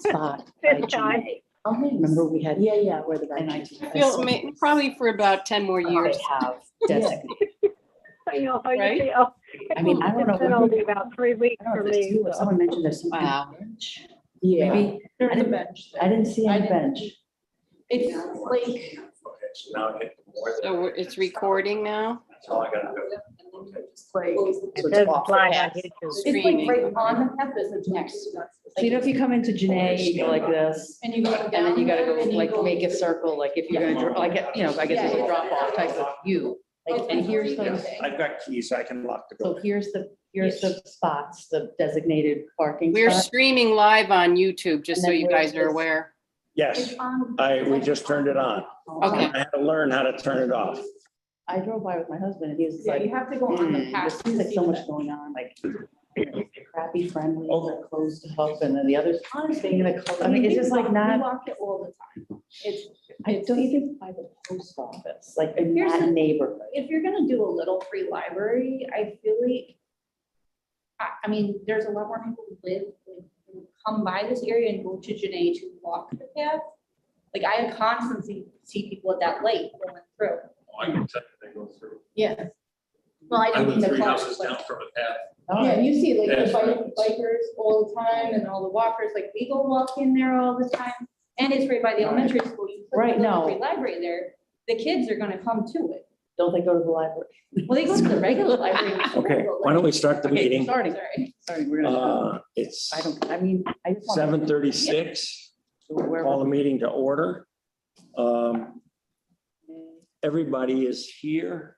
spot. by Fifth time. Janae. Remember we had. Yeah, where the And bench. Probably for about 10 more years. They have designated. I know how you Right? feel. I mean, I don't know. It's been only about 3 weeks I don't for know if it's me. you, but so. someone mentioned there's some. Wow. bench. Yeah. Maybe, I There's a didn't, bench. I didn't see I any didn't- bench. It's like, Okay, so now I hit more than. So it's recording now? That's all I gotta do. like, It says off the live on path. YouTube. It's Streaming. like right on the path, it's next. So you know, if you come into Janae, you go like this, And you go and then you gotta go down there, like and you make a circle, like if you're gonna, like, you know, I guess it's a drop off type of view. Like, and here's the, I've got keys, I can lock the so door. here's the spots, the designated parking We're spots. streaming live on YouTube, just And so then you where's guys are this? aware. Yes, on- we just turned it on. Okay. I had to learn how to turn it off. I drove by with my husband and he was Yeah, you like, have to go on the there path. seems like so much going on, like crappy friendly, they're closed up, and then the others, Honestly, I mean, it's just like we not, walk it all the time. don't you think by the post office, like in Here's that the- neighborhood? If you're gonna do a little free library, I feel like, I mean, there's a lot more people who live, who come by this area and go to Janae to walk the path. Like I constantly see people at that light going through. I can tell you they go through. Yeah. Well, I I don't live mean the 3 cars, houses but- down from a path. Yeah, you see like the That's right. bikers all the time and all the walkers, like we go walk in there all the time. And it's right by the elementary school. You put Right, the little no. free library there, the kids are gonna come to it. Don't they go to the library? Well, they go to the regular library. Okay, why don't we start the Okay, meeting? Starting, Sorry. sorry, we're gonna, It's I don't, I mean, I just want. 7:36. Call the meeting to order. Everybody is here.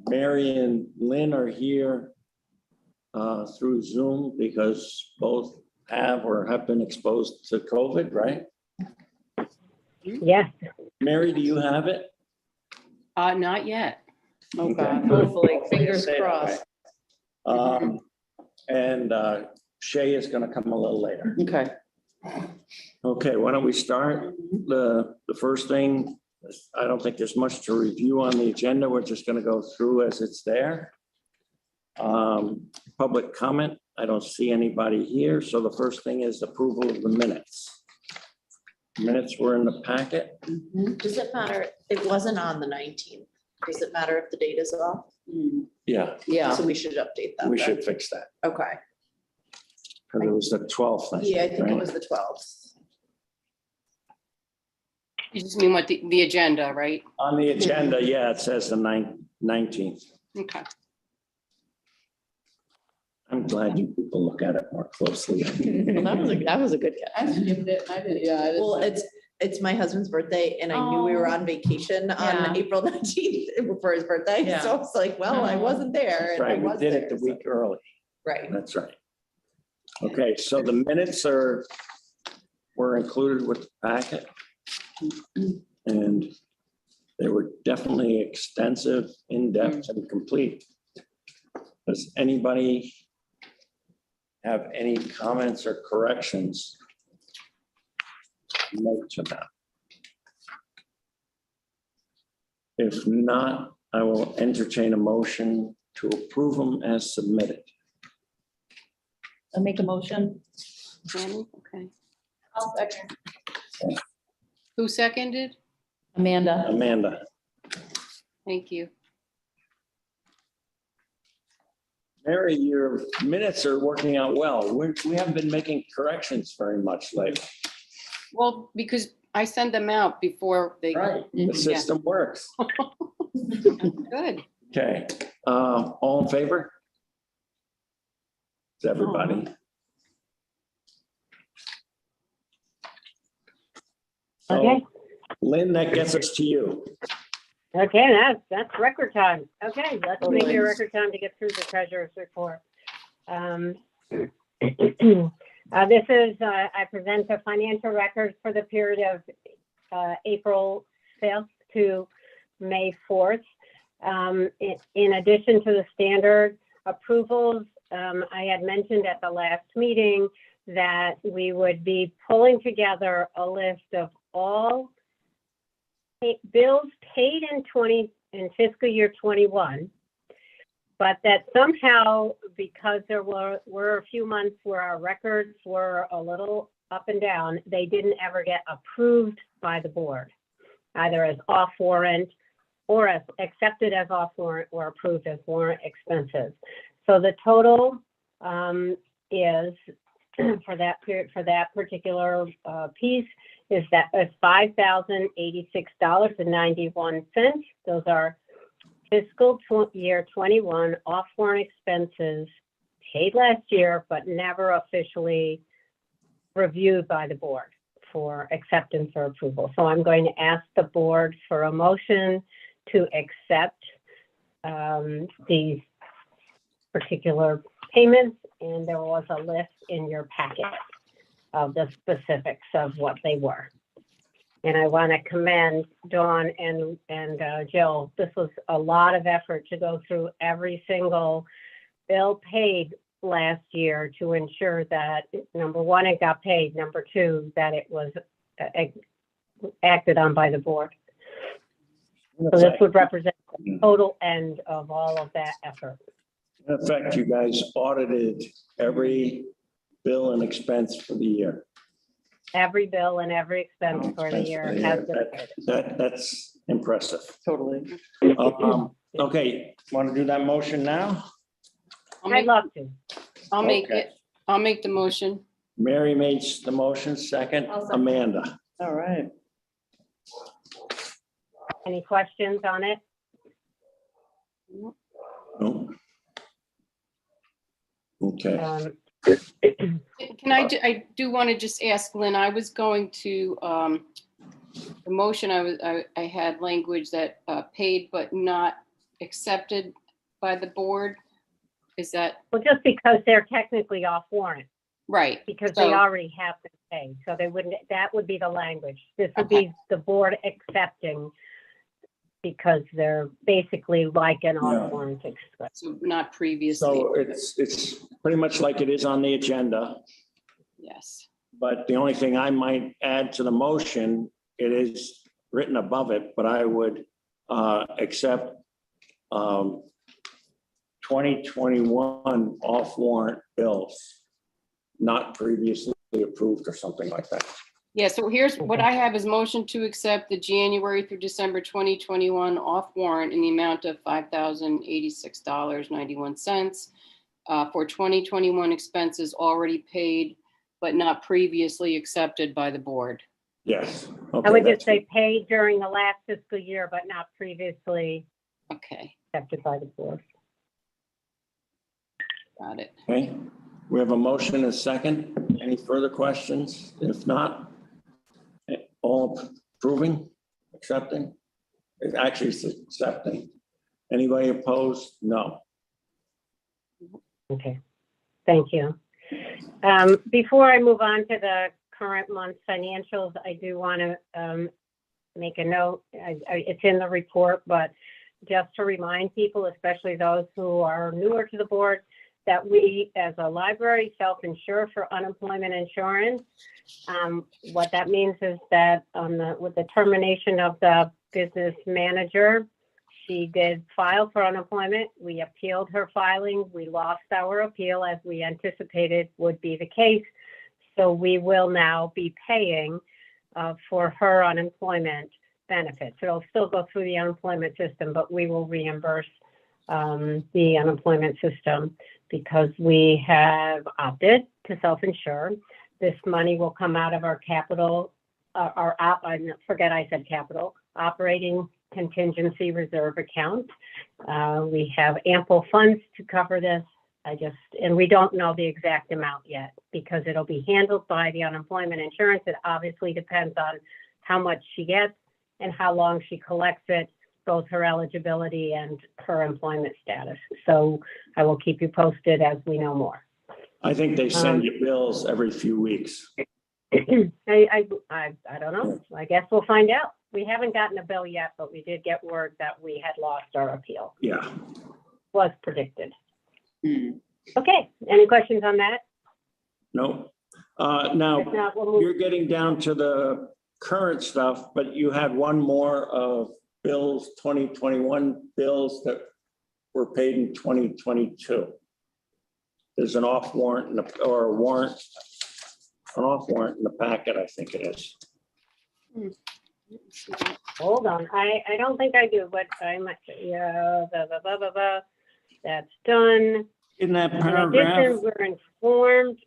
Mary and Lynn are here through Zoom because both have or have been exposed to COVID, right? Yes. Mary, do you have it? Not yet. Oh, Okay. God, hopefully, fingers Say it that crossed. way. And Shay is gonna come a little later. Okay. Okay, why don't we start? The first thing, I don't think there's much to review on the agenda. We're just gonna go through as it's there. Public comment, I don't see anybody here. So the first thing is approval of the minutes. Minutes were in the packet. Does it matter? It wasn't on the 19th. Does it matter if the date is off? Yeah, Yeah, So we should update that. we then. should fix that. Okay. Because it was the 12th. Yeah, I think right? it was the 12th. You just mean what the agenda, right? On the agenda, yeah, it says the 19th. Okay. I'm glad you people look at it more closely. well, that was a good catch. I skipped it. I didn't, yeah. Well, it's my husband's birthday and I knew we were on vacation Yeah. on April 19th for his birthday. Yeah. So I was like, well, I wasn't there. and I Right, we was did it there, the week early. so- Right. That's right. Okay, so the minutes were included with the packet. And they were definitely extensive, in-depth and complete. Does anybody have any comments or corrections? Make to that? If not, I will entertain a motion to approve them as submitted. I'll make a motion. Tammy? Okay. I'll second. Who seconded? Amanda. Amanda, Thank you. Mary, your minutes are working out well. We haven't been making corrections very much lately. Well, because I send them out before they. Right, the Yeah. system works. Good. Okay, all in favor? Is everybody? So, Okay. Lynn, that gets us to you. Okay, that's record time. Okay, let's make it Okay. a record time to get through the treasurer's report. This is, I present the financial records for the period of April 5th to May 4th. In addition to the standard approvals, I had mentioned at the last meeting that we would be pulling together a list of all bills paid in fiscal year 21 but that somehow, because there were a few months where our records were a little up and down, they didn't ever get approved by the board, either as off warrant or as accepted as off warrant or approved as warrant expenses. So the total is for that period, for that particular piece is $5,086.91. Those are fiscal year 21 off warrant expenses paid last year, but never officially reviewed by the board for acceptance or approval. So I'm going to ask the board for a motion to accept these particular payments, and there was a list in your packet of the specifics of what they were. And I want to commend Dawn and Jill. This was a lot of effort to go through every single bill paid last year to ensure that, number one, it got paid, number two, that it was acted on by the board. So this would represent the total end of all of that effort. In effect, you guys audited every bill and expense for the year. Every bill and every expense for the year has been paid. That's impressive. Totally. Okay, want to do that motion now? I'd love to. I'll make Okay. it. I'll make the motion. Mary made the motion, second, I'll second. Amanda. All right. Any questions on it? No? Okay, Can I do want to just ask Lynn, I was going to, the motion, I had language that paid but not accepted by the board. Is that Well, just because they're technically off warrant, right? because So- they already have been paid, so they wouldn't, that would be the language. This would be the board accepting because they're basically like an Yeah. off warrant expense. So not previously. so it's pretty much like it is on the agenda, Yes. but the only thing I might add to the motion, it is written above it, but I would accept 2021 off warrant bills, not previously approved or something like that. Yeah, so here's what I have is motion to accept the January through December 2021 off warrant in the amount of $5,086.91 for 2021 expenses already paid but not previously accepted by the board. Yes. I Okay, would that's just say paid during the last fiscal year, but not previously Okay, accepted by the board. got it. okay. We have a motion and a second. Any further questions? If not, all approving, accepting? It actually is accepting. Anybody opposed? No. Okay, thank you. Before I move on to the current month's financials, I do want to make a note. It's in the report, but just to remind people, especially those who are newer to the board, that we, as a library, self-insure for unemployment insurance. What that means is that with the termination of the business manager, she did file for unemployment. We appealed her filing. We lost our appeal, as we anticipated would be the case. So we will now be paying for her unemployment benefits. It'll still go through the unemployment system, but we will reimburse the unemployment system because we have opted to self-insure. This money will come out of our capital, operating contingency reserve account. We have ample funds to cover this. And we don't know the exact amount yet because it'll be handled by the unemployment insurance. It obviously depends on how much she gets and how long she collects it, both her eligibility and her employment status. So I will keep you posted as we know more. I think they send you bills every few weeks. I don't know. I guess we'll find out. We haven't gotten a bill yet, but we did get word that we had lost our appeal. Yeah. Was predicted. Okay, any questions on that? No. Now, If not, we'll move. you're getting down to the current stuff, but you had one more of bills, 2021 bills that were paid in 2022. There's an off warrant or a warrant, an off warrant in the packet, I think it is. Hold on, I don't think I do, but I might, yeah, that's done. In that In paragraph, addition, we're informed,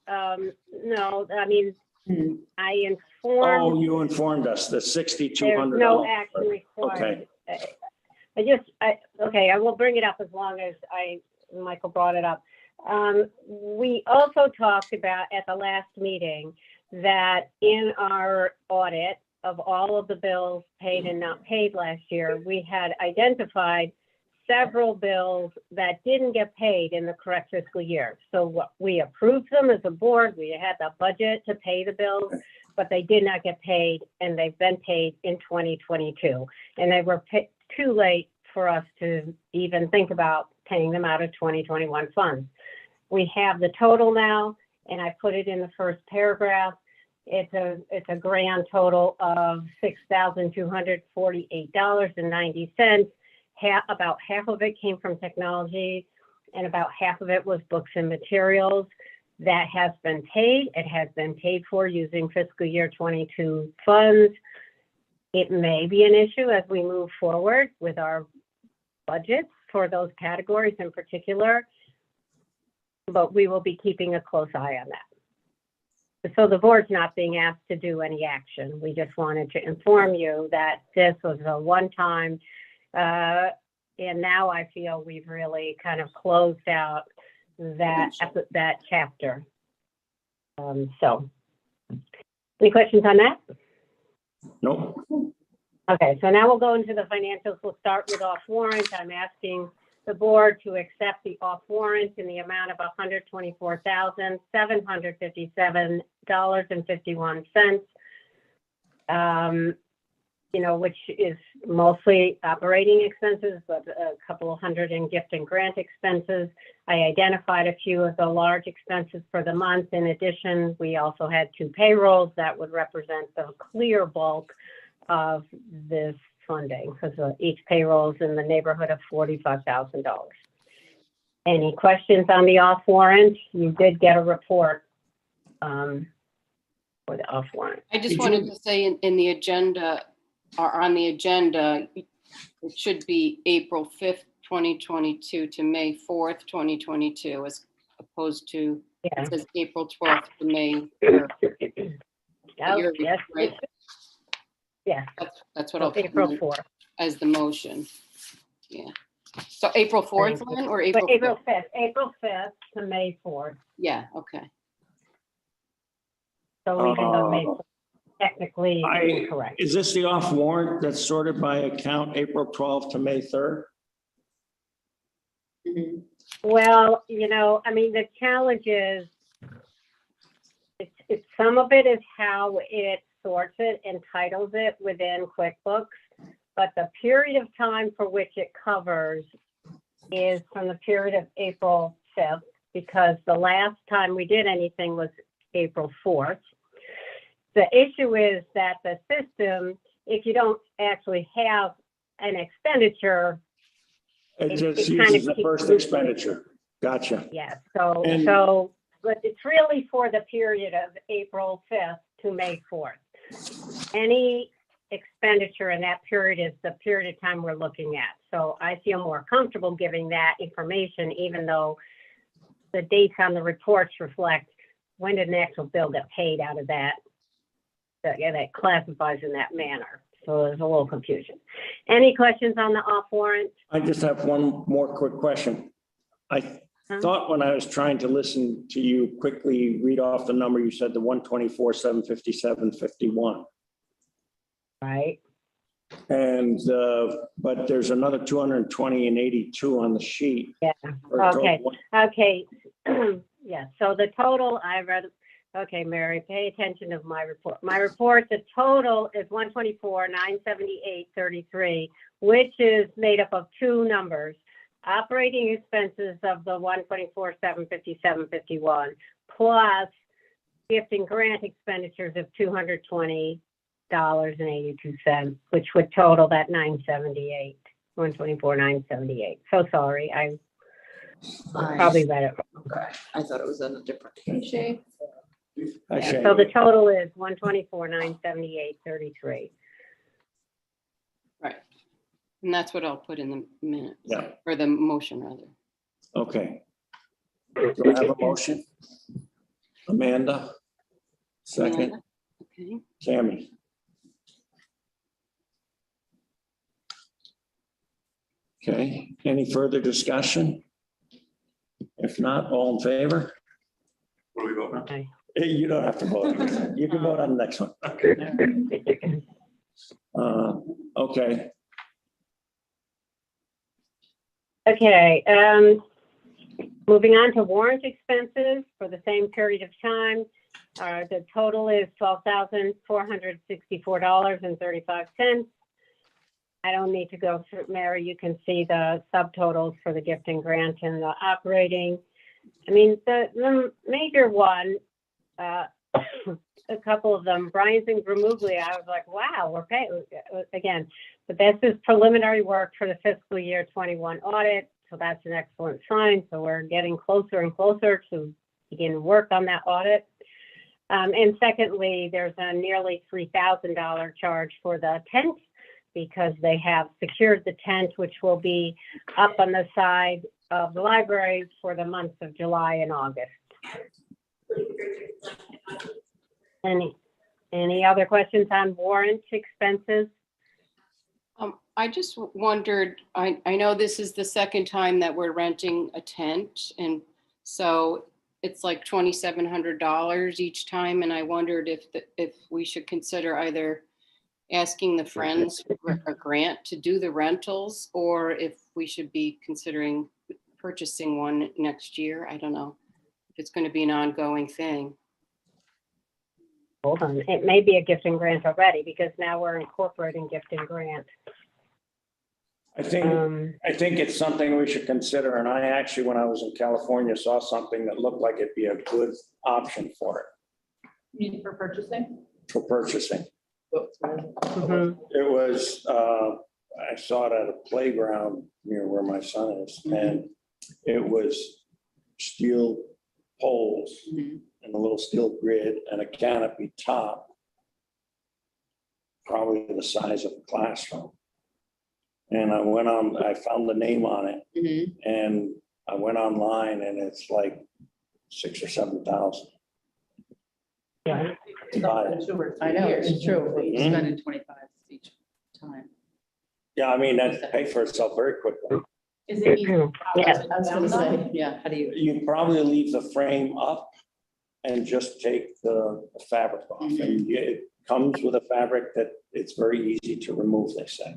no, I mean, Hmm. I oh, informed, you informed us, the there's $6,200. no action required. Okay, I will bring it up as long as Michael brought it up. We also talked about at the last meeting that in our audit of all of the bills paid and not paid last year, we had identified several bills that didn't get paid in the correct fiscal year. So we approved them as a board, we had the budget to pay the bills, but they did not get paid, and they've been paid in 2022. And they were too late for us to even think about paying them out of 2021 funds. We have the total now, and I put it in the first paragraph. It's a grand total of $6,248.90. About half of it came from technology, and about half of it was books and materials. That has been paid. It has been paid for using fiscal year 22 funds. It may be an issue as we move forward with our budgets for those categories in particular, but we will be keeping a close eye on that. So the board's not being asked to do any action. We just wanted to inform you that this was a one-time, and now I feel we've really kind of closed out that chapter. So, any questions on that? Nope. Okay, so now we'll go into the financials. We'll start with off warrant. I'm asking the board to accept the off warrant in the amount of $124,757.51. Which is mostly operating expenses, but a couple of hundred in gift and grant expenses. I identified a few of the large expenses for the month. In addition, we also had 2 payrolls that would represent the clear bulk of this funding, because each payroll is in the neighborhood of $45,000. Any questions on the off warrant? You did get a report for the off warrant. I just wanted to say in the agenda, or on the agenda, it should be April 5th, 2022 to May 4th, 2022, as opposed to, Yeah. it says April 12th to May 3rd. Oh, You're yes, right. yes. That's what I'll put April in 4th. as the motion. Yeah. So April 4th, Thank you. Lynn, or But April 5th? April 5th to May 4th. Yeah, okay. So we can go May 4th. Technically incorrect. Is this the off warrant that's sorted by account April 12th to May 3rd? Mhm. Well, I mean, the challenge is, it's some of it is how it sorts it and titles it within QuickBooks, but the period of time for which it covers is from the period of April 5th, because the last time we did anything was April 4th. The issue is that the system, if you don't actually have an expenditure, It just it kind uses of the first keeps- expenditure. Gotcha. yeah, And- but it's really for the period of April 5th to May 4th. Any expenditure in that period is the period of time we're looking at. So I feel more comfortable giving that information, even though the dates on the reports reflect when did an actual bill get paid out of that classifies in that manner. So there's a little confusion. Any questions on the off warrant? I just have one more quick question. I thought when I was trying to listen to you quickly read off the number, you said the 124,757.51. Right. And, but there's another 220 and 82 on the sheet. Yeah. for a total Okay. of Okay. Yeah. So the total I read. Okay, Mary, pay attention to my report. My report, the total is 124,978.33, which is made up of 2 numbers. Operating expenses of the 124,757.51 plus gift and grant expenditures of $220.82, which would total that 978. 124,978. So sorry, I I- probably read it wrong. Okay, I thought it was in a different. Shay. I Yeah, say, so the total is 124,978.33. Right. And that's what I'll put in the minutes, yeah, or the motion rather. okay. Do I have a motion? Amanda? Second, Amanda? Okay. Tammy? Okay, any further discussion? If not, all in favor? What do we vote now? Okay. You don't have to vote. You can vote on the next one. Okay. Okay, Okay, moving on to warrant expenses for the same period of time. The total is $12,464.35. I don't need to go through, Mary, you can see the subtotals for the gift and grant and the operating. I mean, the major one, a couple of them, Brian's and Gramuglia, I was like, wow, we're paying, again, but this is preliminary work for the fiscal year 21 audit, so that's an excellent sign. So we're getting closer and closer to begin work on that audit. And secondly, there's a nearly $3,000 charge for the tent because they have secured the tent, which will be up on the side of the library for the months of July and August. Any other questions on warrant expenses? I just wondered, I know this is the second time that we're renting a tent, and so it's like $2,700 each time, and I wondered if we should consider either asking the Friends for a grant to do the rentals, or if we should be considering purchasing one next year. I don't know if it's going to be an ongoing thing. Hold on, it may be a gift and grant already because now we're incorporating gift and grant. I think it's something we should consider, and I actually, when I was in California, saw something that looked like it'd be a good option for it, You mean for purchasing? for purchasing. Mhm. It was, I saw it at a playground near where my son is, and it was steel poles Mhm. and a little steel grid and a canopy top, probably the size of a classroom. And I went on, I found the name on it, Mhm. and I went online, and it's like 6,000 or 7,000. Yeah. To buy it. I know, it's true. We're Mhm. spending 25 each time. Yeah, I mean, that paid for itself very quickly. Is it easy? Yeah. I was gonna say, yeah, how do you? You probably leave the frame up and just take the fabric off. And it comes with a fabric that it's very easy to remove, they say.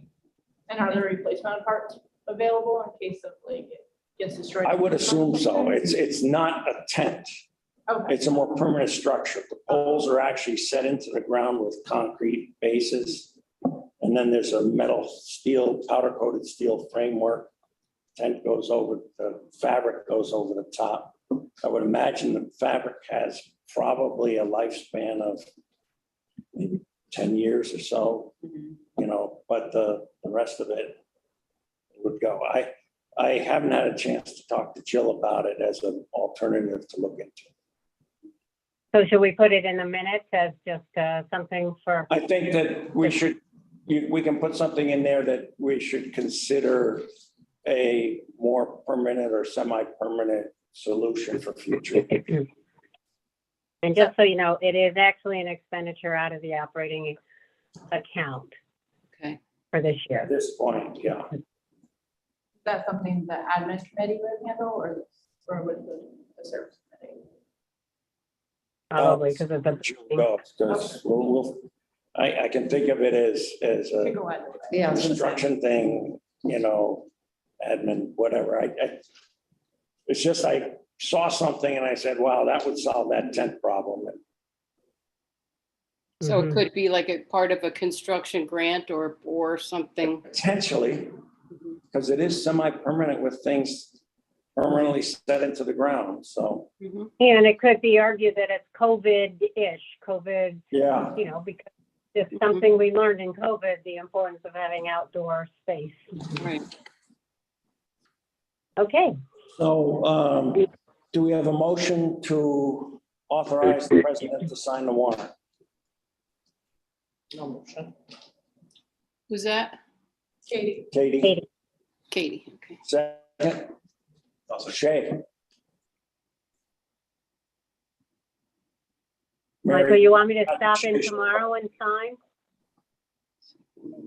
And are there replacement parts available in case of like it gets destroyed? I would assume so. It's not a tent. Okay, It's a more permanent structure. The poles are actually set into the ground with concrete bases. And then there's a metal steel, powder coated steel framework. Tent goes over, the fabric goes over the top. I would imagine the fabric has probably a lifespan of maybe 10 years or so, but the rest of it would go. I haven't had a chance to talk to Jill about it as an alternative to look into. So should we put it in the minutes as just something for, I think that we can put something in there that we should consider a more permanent or semi-permanent solution for future. and just so you know, it is actually an expenditure out of the operating account Okay. for this At year. this point, yeah. is that something the admin committee would handle or would the service committee? Probably because of the. Because I can think of it as You a could go ahead. Yeah. I was gonna say. construction thing, admin, whatever. It's just, I saw something and I said, wow, that would solve that tent problem. So it Mhm. could be like a part of a construction grant or something. Potentially, because it is semi-permanent with things permanently set into the ground. So, Mhm. And it could be argued that it's COVID-ish, yeah, because just something we learned in COVID, the importance of having outdoor space. Right. Okay, So do we have a motion to authorize the president to sign the warrant? No motion. Who's that? Katie. Katie, Katie. Katie, okay. second? Shay? Michael, Mary? you want me to stop in tomorrow and sign?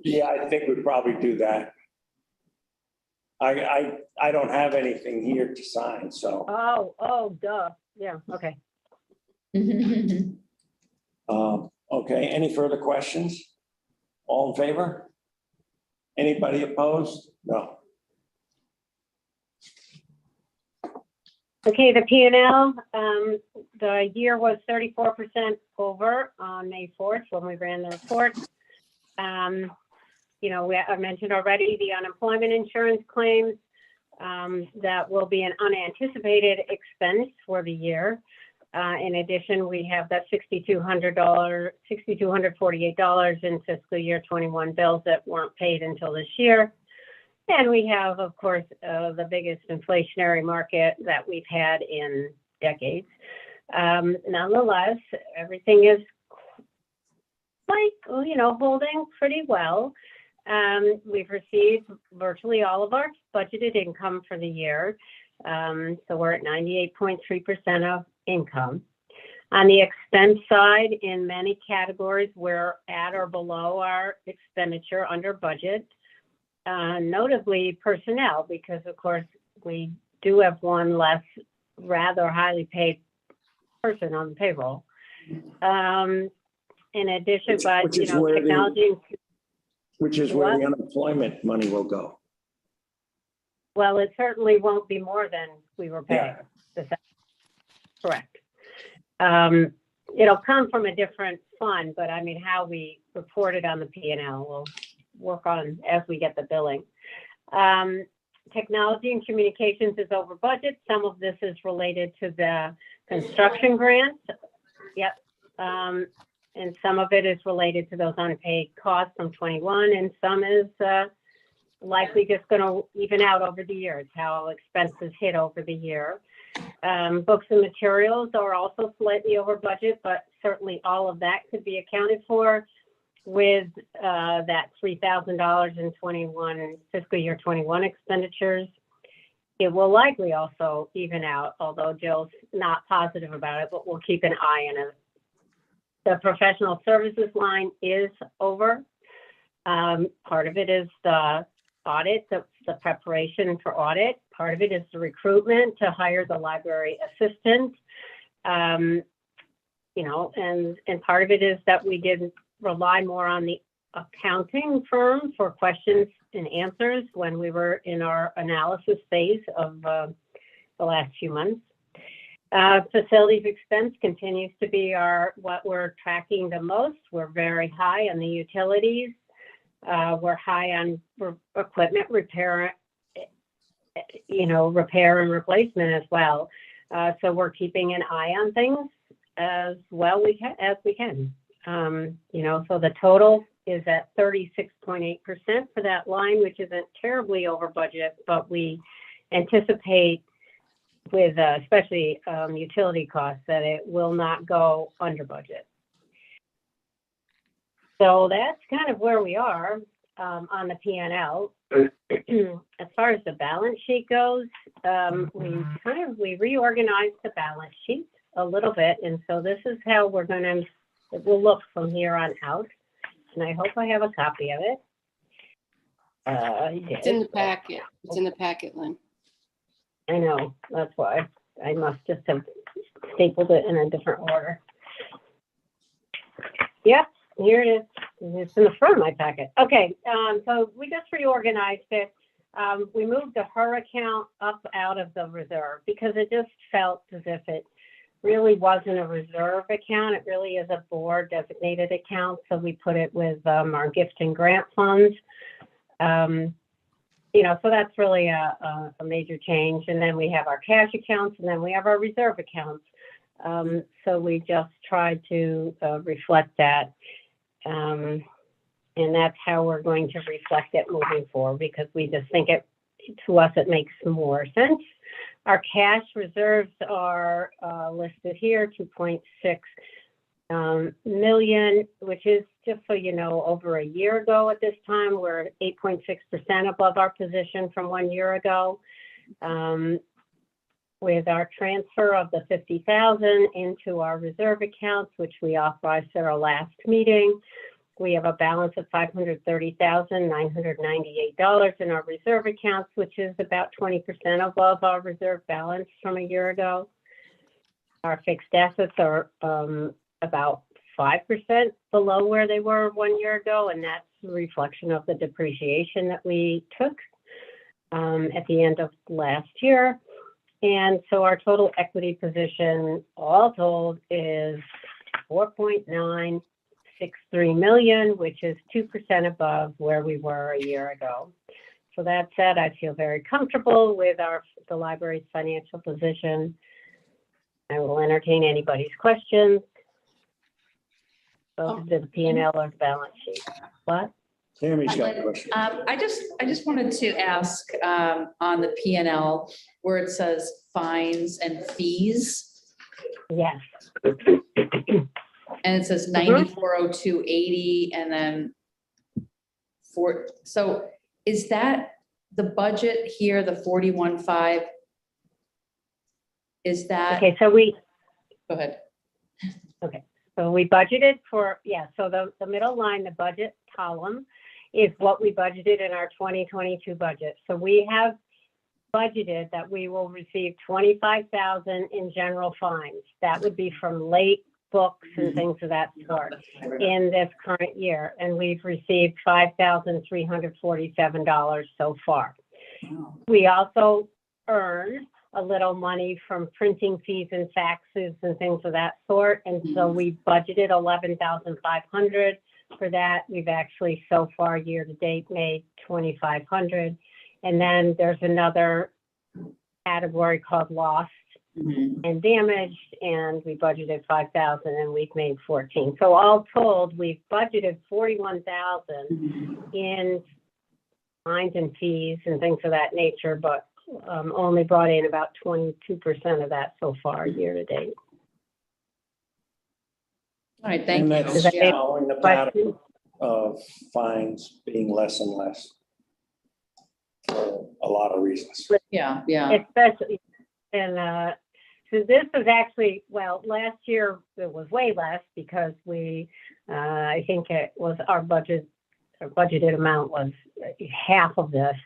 Yeah, I think we'd probably do that. I don't have anything here to sign, so, Oh, duh. Yeah, okay. okay, any further questions? All in favor? Anybody opposed? No. Okay, the P&L, the year was 34% over on May 4th when we ran the report. You know, I mentioned already the unemployment insurance claims. That will be an unanticipated expense for the year. In addition, we have that $6,248 in fiscal year 21 bills that weren't paid until this year. And we have, of course, the biggest inflationary market that we've had in decades. Nonetheless, everything is holding pretty well. We've received virtually all of our budgeted income for the year. So we're at 98.3% of income. On the expense side, in many categories, we're at or below our expenditure under budget. Notably personnel, because of course we do have one less rather highly paid person on the payroll. In addition, but you know, technology. Which is where the unemployment money will go. Well, it certainly won't be more than we were paying. Correct. It'll come from a different fund, but I mean, how we report it on the P&L will work on as we get the billing. Technology and communications is over budget. Some of this is related to the construction grants. Yep. And some of it is related to those unpaid costs from 21, and some is likely just going to even out over the years, how expenses hit over the year. Books and materials are also slightly over budget, but certainly all of that could be accounted for with that $3,000 in fiscal year 21 expenditures. It will likely also even out, although Jill's not positive about it, but we'll keep an eye on it. The professional services line is over. Part of it is the audit, the preparation for audit. Part of it is the recruitment to hire the library assistant. And part of it is that we did rely more on the accounting firm for questions and answers when we were in our analysis phase of the last few months. Facilities expense continues to be what we're tracking the most. We're very high on the utilities. We're high on equipment repair, repair and replacement as well. So we're keeping an eye on things as well as we can. So the total is at 36.8% for that line, which isn't terribly over budget, but we anticipate with especially utility costs that it will not go under budget. So that's kind of where we are on the P&L. As far as the balance sheet goes, we reorganized the balance sheet a little bit, and so this is how it will look from here on out. And I hope I have a copy of it. It's in the packet. It's in the packet, Lynn. I know, that's why. I must just have stapled it in a different order. Yep, here it is. It's in the front of my packet. Okay, so we just reorganized it. We moved the HER account up out of the reserve because it just felt as if it really wasn't a reserve account. It really is a board designated account. So we put it with our gift and grant funds. So that's really a major change. And then we have our cash accounts, and then we have our reserve accounts. So we just tried to reflect that. And that's how we're going to reflect it moving forward, because we just think to us, it makes more sense. Our cash reserves are listed here, 2.6 million, which is, just so you know, over a year ago at this time, we're 8.6% above our position from 1 year ago. With our transfer of the 50,000 into our reserve accounts, which we authorized at our last meeting, we have a balance of $530,998 in our reserve accounts, which is about 20% above our reserve balance from a year ago. Our fixed assets are about 5% below where they were 1 year ago, and that's a reflection of the depreciation that we took at the end of last year. And so our total equity position, all told, is 4.963 million, which is 2% above where we were a year ago. So that said, I feel very comfortable with the library's financial position. I will entertain anybody's questions. Both the P&L or balance sheet. What? Tammy's got a question. I just wanted to ask on the P&L where it says fines and fees, Yes. and it says 940280 and then so is that the budget here, the 41.5? Is that? Okay, so Go ahead. So we budgeted for, so the middle line, the budget column, is what we budgeted in our 2022 budget. So we have budgeted that we will receive 25,000 in general fines. That would be from late books and things of that sort in this current year. And we've received $5,347 so far. We also earned a little money from printing fees and faxes and things of that sort. And so we budgeted $11,500 for that. We've actually so far year to date made $2,500. And then there's another category called lost and damaged, and we budgeted 5,000 and we've made 14. So all told, we've budgeted 41,000 in fines and fees and things of that nature, but only brought in about 22% of that so far year to date. All right, thank And you. that's following the pattern of fines being less and less for a lot of reasons. Yeah. Especially, and so this was actually, well, last year it was way less because I think it was our budgeted amount was half of this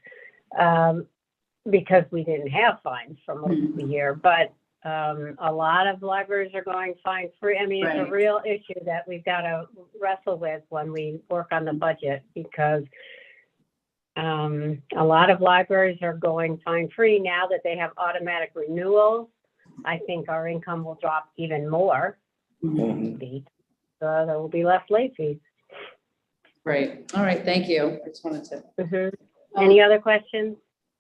because we didn't have fines for most of the year. But a lot of libraries are going fine free. I mean, It's a real issue that we've got to wrestle with when we work on the budget, because a lot of libraries are going fine free now that they have automatic renewals. I think our income will drop even more. So there will be less late fees. Right. All right. Thank you. I just wanted to. Any other questions?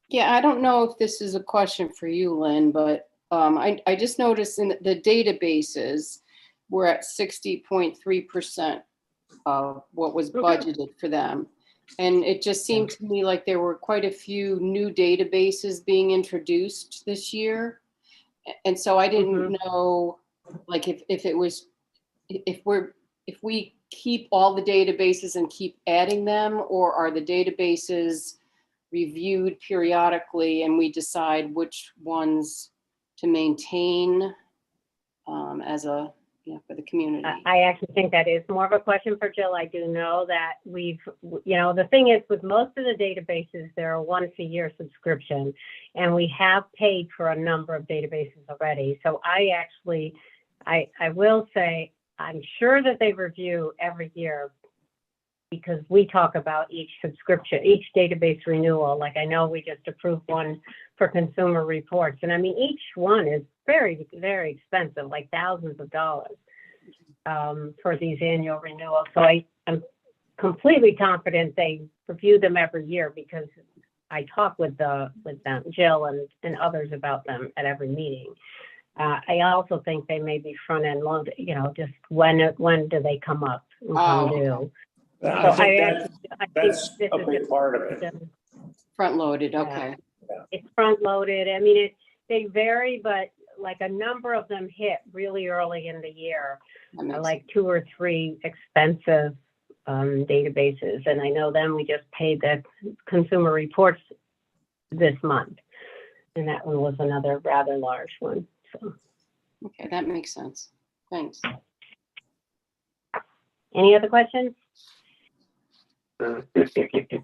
Yeah, I don't know if this is a question for you, Lynn, but I just noticed in the databases, we're at 60.3% of what was budgeted for them. And it just seemed to me like there were quite a few new databases being introduced this year. And so I didn't know, like, if we keep all the databases and keep adding them, or are the databases reviewed periodically and we decide which ones to maintain for the community? I actually think that is more of a question for Jill. I do know that the thing is with most of the databases, they're a once a year subscription, and we have paid for a number of databases already. So I will say, I'm sure that they review every year, because we talk about each subscription, each database renewal. Like, I know we just approved one for Consumer Reports. And I mean, each one is very, very expensive, like thousands of dollars for these annual renewals. So I'm completely confident they review them every year, because I talk with them, Jill and others about them at every meeting. I also think they may be front end loaded, just when do they come up and come Oh, due? I So think I think that's this a is big part of it. front loaded, Yeah. okay. It's front loaded. I mean, they vary, but like a number of them hit really early in the year. That makes Like 2 or 3 expensive databases. And I know then we just paid the Consumer Reports this month. And that one was another rather large one. So, Okay, that makes sense. Thanks. any other questions?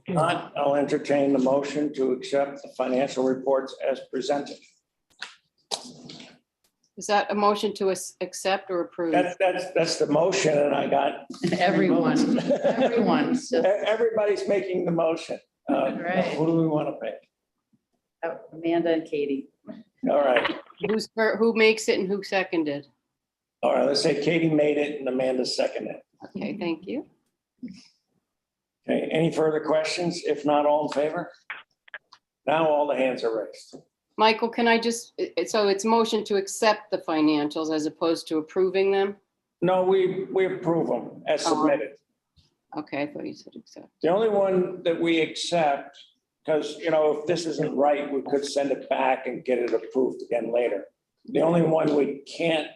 Not, I'll entertain the motion to accept the financial reports as presented. Is that a motion to accept or approve? That's the motion, and I got. Everyone's just, Everybody's making the motion. Right. Who do we want to pick? Amanda and Katie. All right, Who makes it and who seconded? all right, let's say Katie made it and Amanda seconded it. Okay, thank you. Okay, any further questions? If not, all in favor? Now all the hands are raised. Michael, can I just, so it's motion to accept the financials as opposed to approving them? No, we approve them as submitted. Okay, I thought you said accept. The only one that we accept, because, if this isn't right, we could send it back and get it approved again later. The only one we can't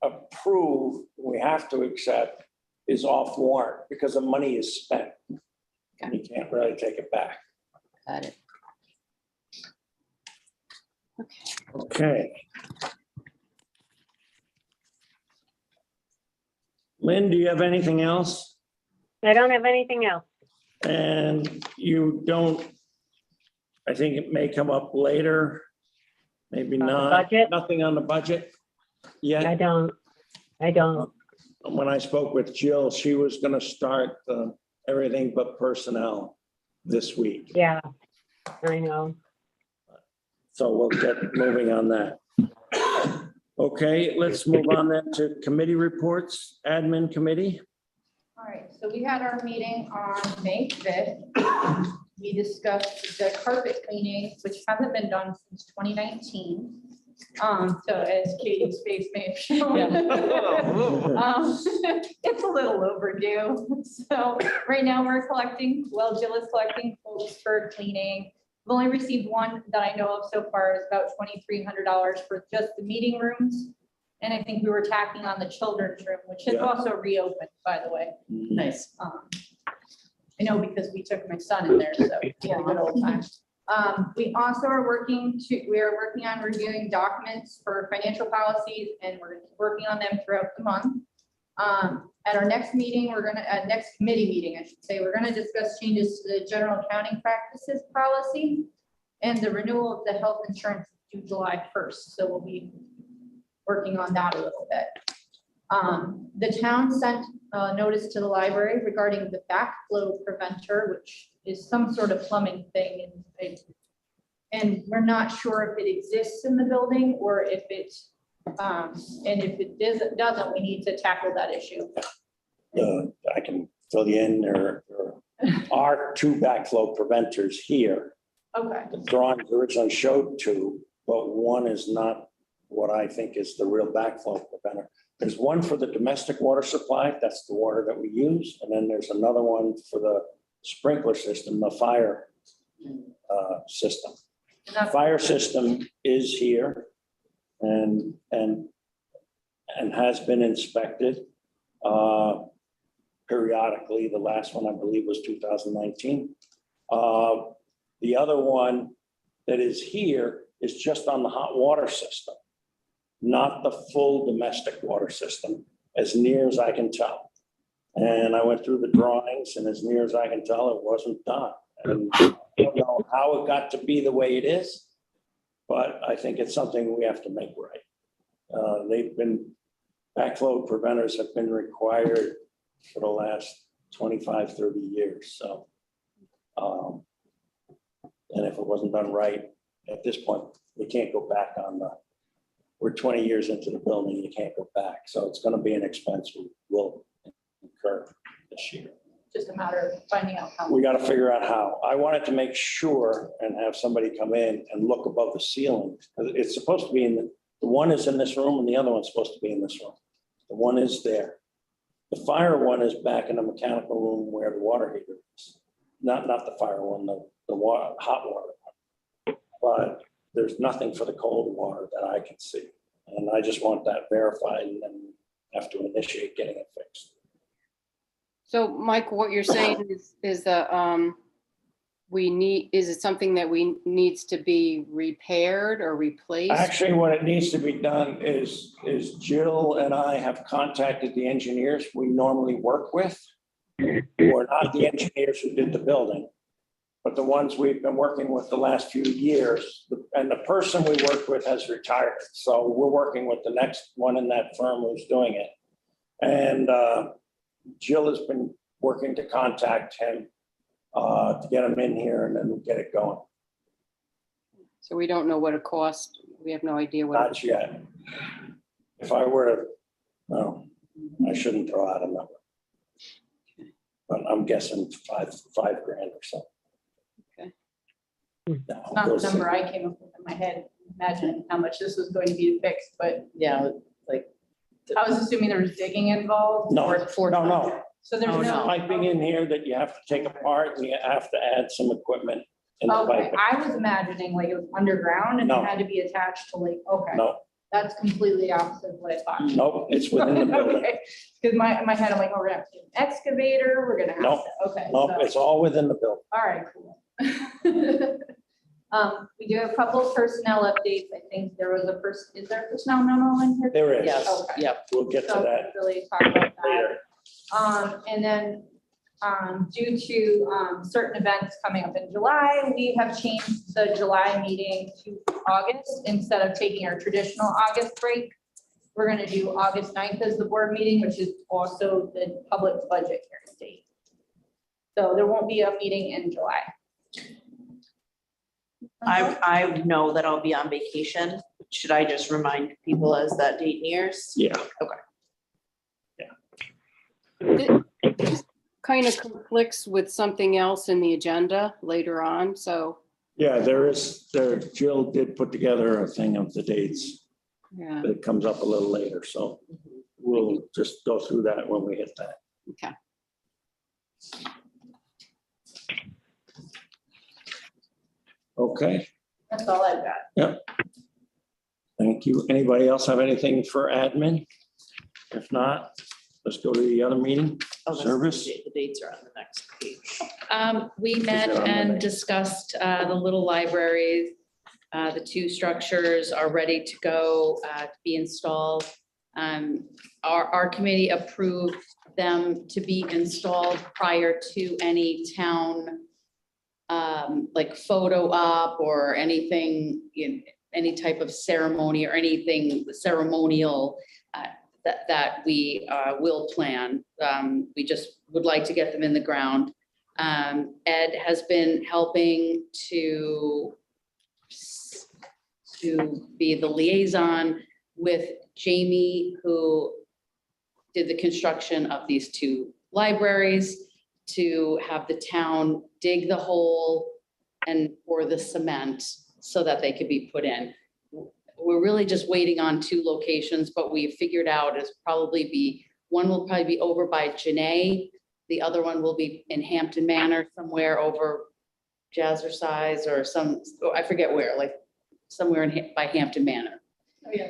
approve, we have to accept, is off warrant because the money is spent. And you can't really take it back. Got it. Okay. Lynn, do you have anything else? I don't have anything else. And you don't, I think it may come up later, maybe On the not. budget? Nothing on the budget yet? I don't. When I spoke with Jill, she was gonna start everything but personnel this week. Yeah, I know. So we'll get moving on that. Okay, let's move on then to committee reports, admin committee. All right, so we had our meeting on May 5th. We discussed the carpet cleaning, which hasn't been done since 2019. So as Katie's face may have shown. It's a little overdue. So right now we're collecting, Jill is collecting quotes for cleaning. We've only received one that I know of so far, is about $2,300 for just the meeting rooms. And I think we were tacking on the children's room, which has Yeah. also reopened, by the way. Nice. I know because we took my son in there, so yeah, good old times. We also are working on reviewing documents for financial policies, and we're working on them throughout the month. At our next meeting, next committee meeting, I should say, we're gonna discuss changes to the general accounting practices policy and the renewal of the health insurance due July 1st. So we'll be working on that a little bit. The town sent a notice to the library regarding the backflow preventer, which is some sort of plumbing thing. And we're not sure if it exists in the building or if it, and if it doesn't, we need to tackle that issue. I can fill you in. There are 2 backflow preventers here. Okay, The drawings originally showed 2, but one is not what I think is the real backflow preventer. There's one for the domestic water supply, that's the water that we use, and then there's another one for the sprinkler system, the fire system. and that's, Fire system is here and has been inspected periodically. The last one, I believe, was 2019. The other one that is here is just on the hot water system, not the full domestic water system, as near as I can tell. And I went through the drawings, and as near as I can tell, it wasn't done. And I don't know how it got to be the way it is, but I think it's something we have to make right. Backflow preventers have been required for the last 25, 30 years, so. And if it wasn't done right, at this point, we can't go back on we're 20 years into the building, you can't go back. So it's gonna be an expense we'll incur this year. just a matter of finding out how. We gotta figure out how. I wanted to make sure and have somebody come in and look above the ceiling. It's supposed to be in the The one is in this room and the other one's supposed to be in this room. The one is there. The fire one is back in the mechanical room where the water heater is. Not the fire one, the water, hot water one. But there's nothing for the cold water that I can see. And I just want that verified and then have to initiate getting it fixed. So Mike, what you're saying is that is it something that needs to be repaired or replaced? Actually, what it needs to be done is Jill and I have contacted the engineers we normally work with, who are not the engineers who did the building, but the ones we've been working with the last few years. And the person we worked with has retired. So we're working with the next one in that firm who's doing it. And Jill has been working to contact him to get him in here and then we'll get it going. So we don't know what it costs. We have no idea what. Not yet. If I were to, no, I shouldn't throw out a number. But I'm guessing five grand or so. Okay. No, Not we'll the see. number I came up with in my head, imagining how much this was going to be fixed, but Yeah, like. I was assuming there was digging involved. No, Four- no. So there's Oh, no. no. Piping in here that you have to take apart and you have to add some equipment in the Okay, piping. I was imagining like it was underground and it No. had to be attached to like, okay. No, That's completely opposite of what I thought. nope, it's within the building. Because my head, I'm like, oh, we're gonna have to do an excavator, we're gonna have Nope. to, okay. Nope, so- it's all within the building. All right, cool. We do have a couple of personnel updates. I think there was is there a personnel memo in here? There is. Yes, Okay. yep. We'll get to So that really talk about that. later. And then, due to, certain events coming up in July, we have changed the July meeting to August instead of taking our traditional August break. We're gonna do August 9th as the board meeting, which is also the public budget hearing date. So there won't be a meeting in July. I know that I'll be on vacation. Should I just remind people as that date nears? Yeah, It kind of conflicts with something else in the agenda later on, so, yeah, Jill did put together a thing of the dates. yeah, It comes up a little later, so we'll just go through that when we hit that. okay. Okay, That's all I've got. thank you. Anybody else have anything for admin? If not, let's go to the other meeting. Oh, that's Service? the dates are on the next page. We met it on the and next? discussed the little libraries. The two structures are ready to go to be installed. Our committee approved them to be installed prior to any town like photo op or anything, any type of ceremony or anything ceremonial that we will plan. We just would like to get them in the ground. Ed has been helping to be the liaison with Jamie, who did the construction of these two libraries, to have the town dig the hole and pour the cement so that they could be put in. We're really just waiting on two locations, but we figured out one will probably be over by Janae. The other one will be in Hampton Manor, somewhere over Jazzercise or I forget where, like somewhere by Hampton Manor. Oh, yeah.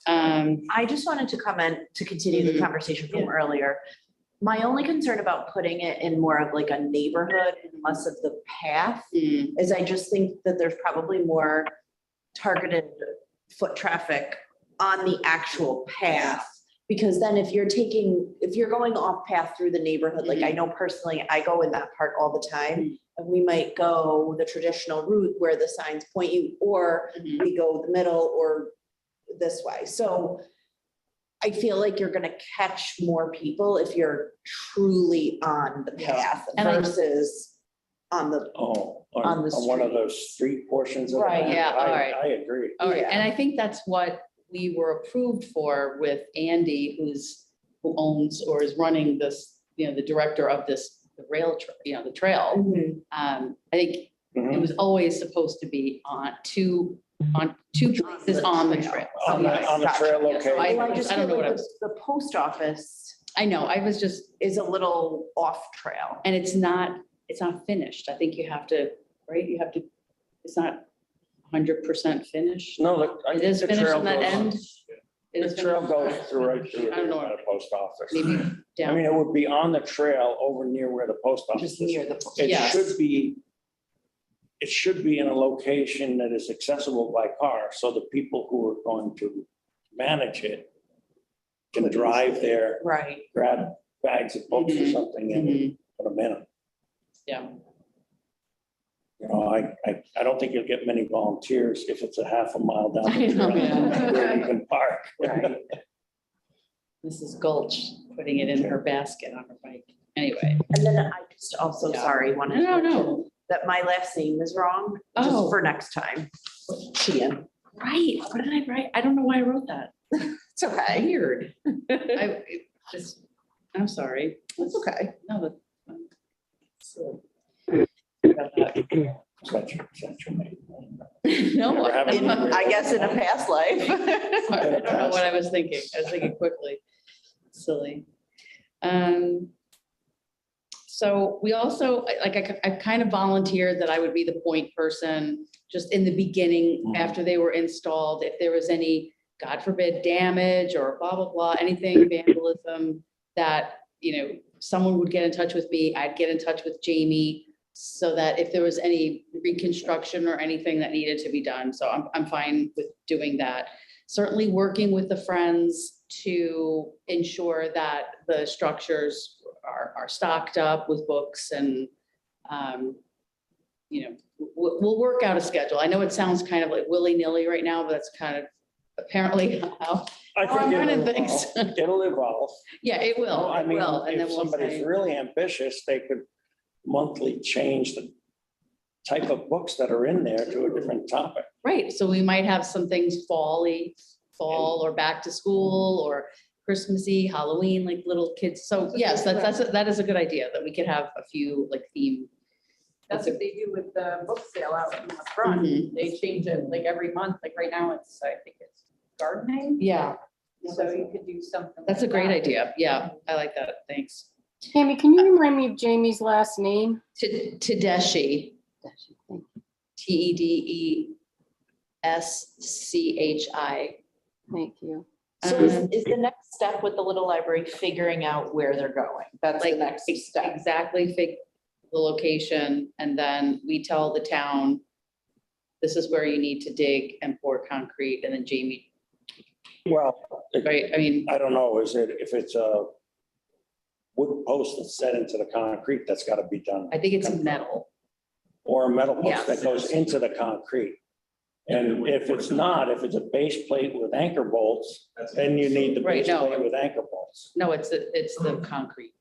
I just wanted to comment to continue the conversation from earlier. My only concern about putting it in more of like a neighborhood and less of the path is I just think that there's probably more targeted foot traffic on the actual path. Because then if you're going off path through the neighborhood, like I know personally, I go in that part all the time. And we might go the traditional route where the signs point you, or we go the middle or this way. So I feel like you're gonna catch more people if you're truly on the path And I- versus on the, Oh, On on the one of street. those street portions of it. Right, yeah, all right. I agree. All right, Yeah. and I think that's what we were approved for with Andy, who owns or is running this, the director of this, the rail, the trail. I think it Mhm. was always supposed to be on two on two places on the trail. On the trail Yeah, so location. Well, I just I don't feel know what like I the post office I know, I was just, is a little off trail. and it's not finished. I think you have to, right? You have to, it's not 100% finished. No, look, I It think is the finished trail on that goes- end? It The is trail finished? goes through right through I don't know. the post office. Maybe I down. mean, it would be on the trail over near where the post office Just is. near the. It Yes. should be in a location that is accessible by car, so the people who are going to manage it can drive there, Right. grab bags of books or Mhm. something and Mhm. put them in 'em. Yeah. You know, I don't think you'll get many volunteers if it's a half a mile down I the know, trail yeah. where you can park. Right. Mrs. Gulch putting it in her basket on her bike. Anyway. And then I just also, Yeah. sorry, wanted to No, no. mention that my last name is wrong, Oh. just for next time. Sheehan. Right. What did I write? I don't know why I wrote that. It's okay. Weird. I'm sorry. It's okay. No, but. So. Such your name. No, Never have In, any- I guess in a past life. Sorry, I don't know what I was thinking. I was thinking quickly. Silly. So we also, I kind of volunteered that I would be the point person just in the beginning, Mhm. after they were installed, if there was any, God forbid, damage or blah, blah, blah, anything vandalism, that, someone would get in touch with me, I'd get in touch with Jamie, so that if there was any reconstruction or anything that needed to be done, so I'm fine with doing that. Certainly working with the Friends to ensure that the structures are stocked up with books and, we'll work out a schedule. I know it sounds kind of like willy-nilly right now, but that's kind of apparently how I I'm think running it'll things. evolve. It'll evolve. Yeah, it will, I it mean, will. And then if we'll somebody's say, really ambitious, they could monthly change the type of books that are in there to a different topic. right, so we might have some things fall or back to school or Christmassy, Halloween, like little kids. So yes, that is a good idea, that we could have a few like theme. That's what they do with the book sale out in the front. Mhm. They change it like every month. Like right now, I think it's gardening. Yeah, So you could do something. that's a like great that. idea. Yeah, I like that. Thanks. Tammy, can you remind me of Jamie's last name? Tedeschi, Tedeschi. Thank you. So is the next step with the Little Library figuring out where they're going? That's the Like, next step. Exactly, the location, and then we tell the town, this is where you need to dig and pour concrete, and then Jamie, Well, right, I mean, I don't know, if it's a wood post that's set into the concrete, that's gotta be done. I think it's metal. Or a metal post that Yes. goes into the concrete. And if it's not, if it's a base plate with anchor bolts, then you need the Right, base no. plate with anchor bolts. No, it's the concrete.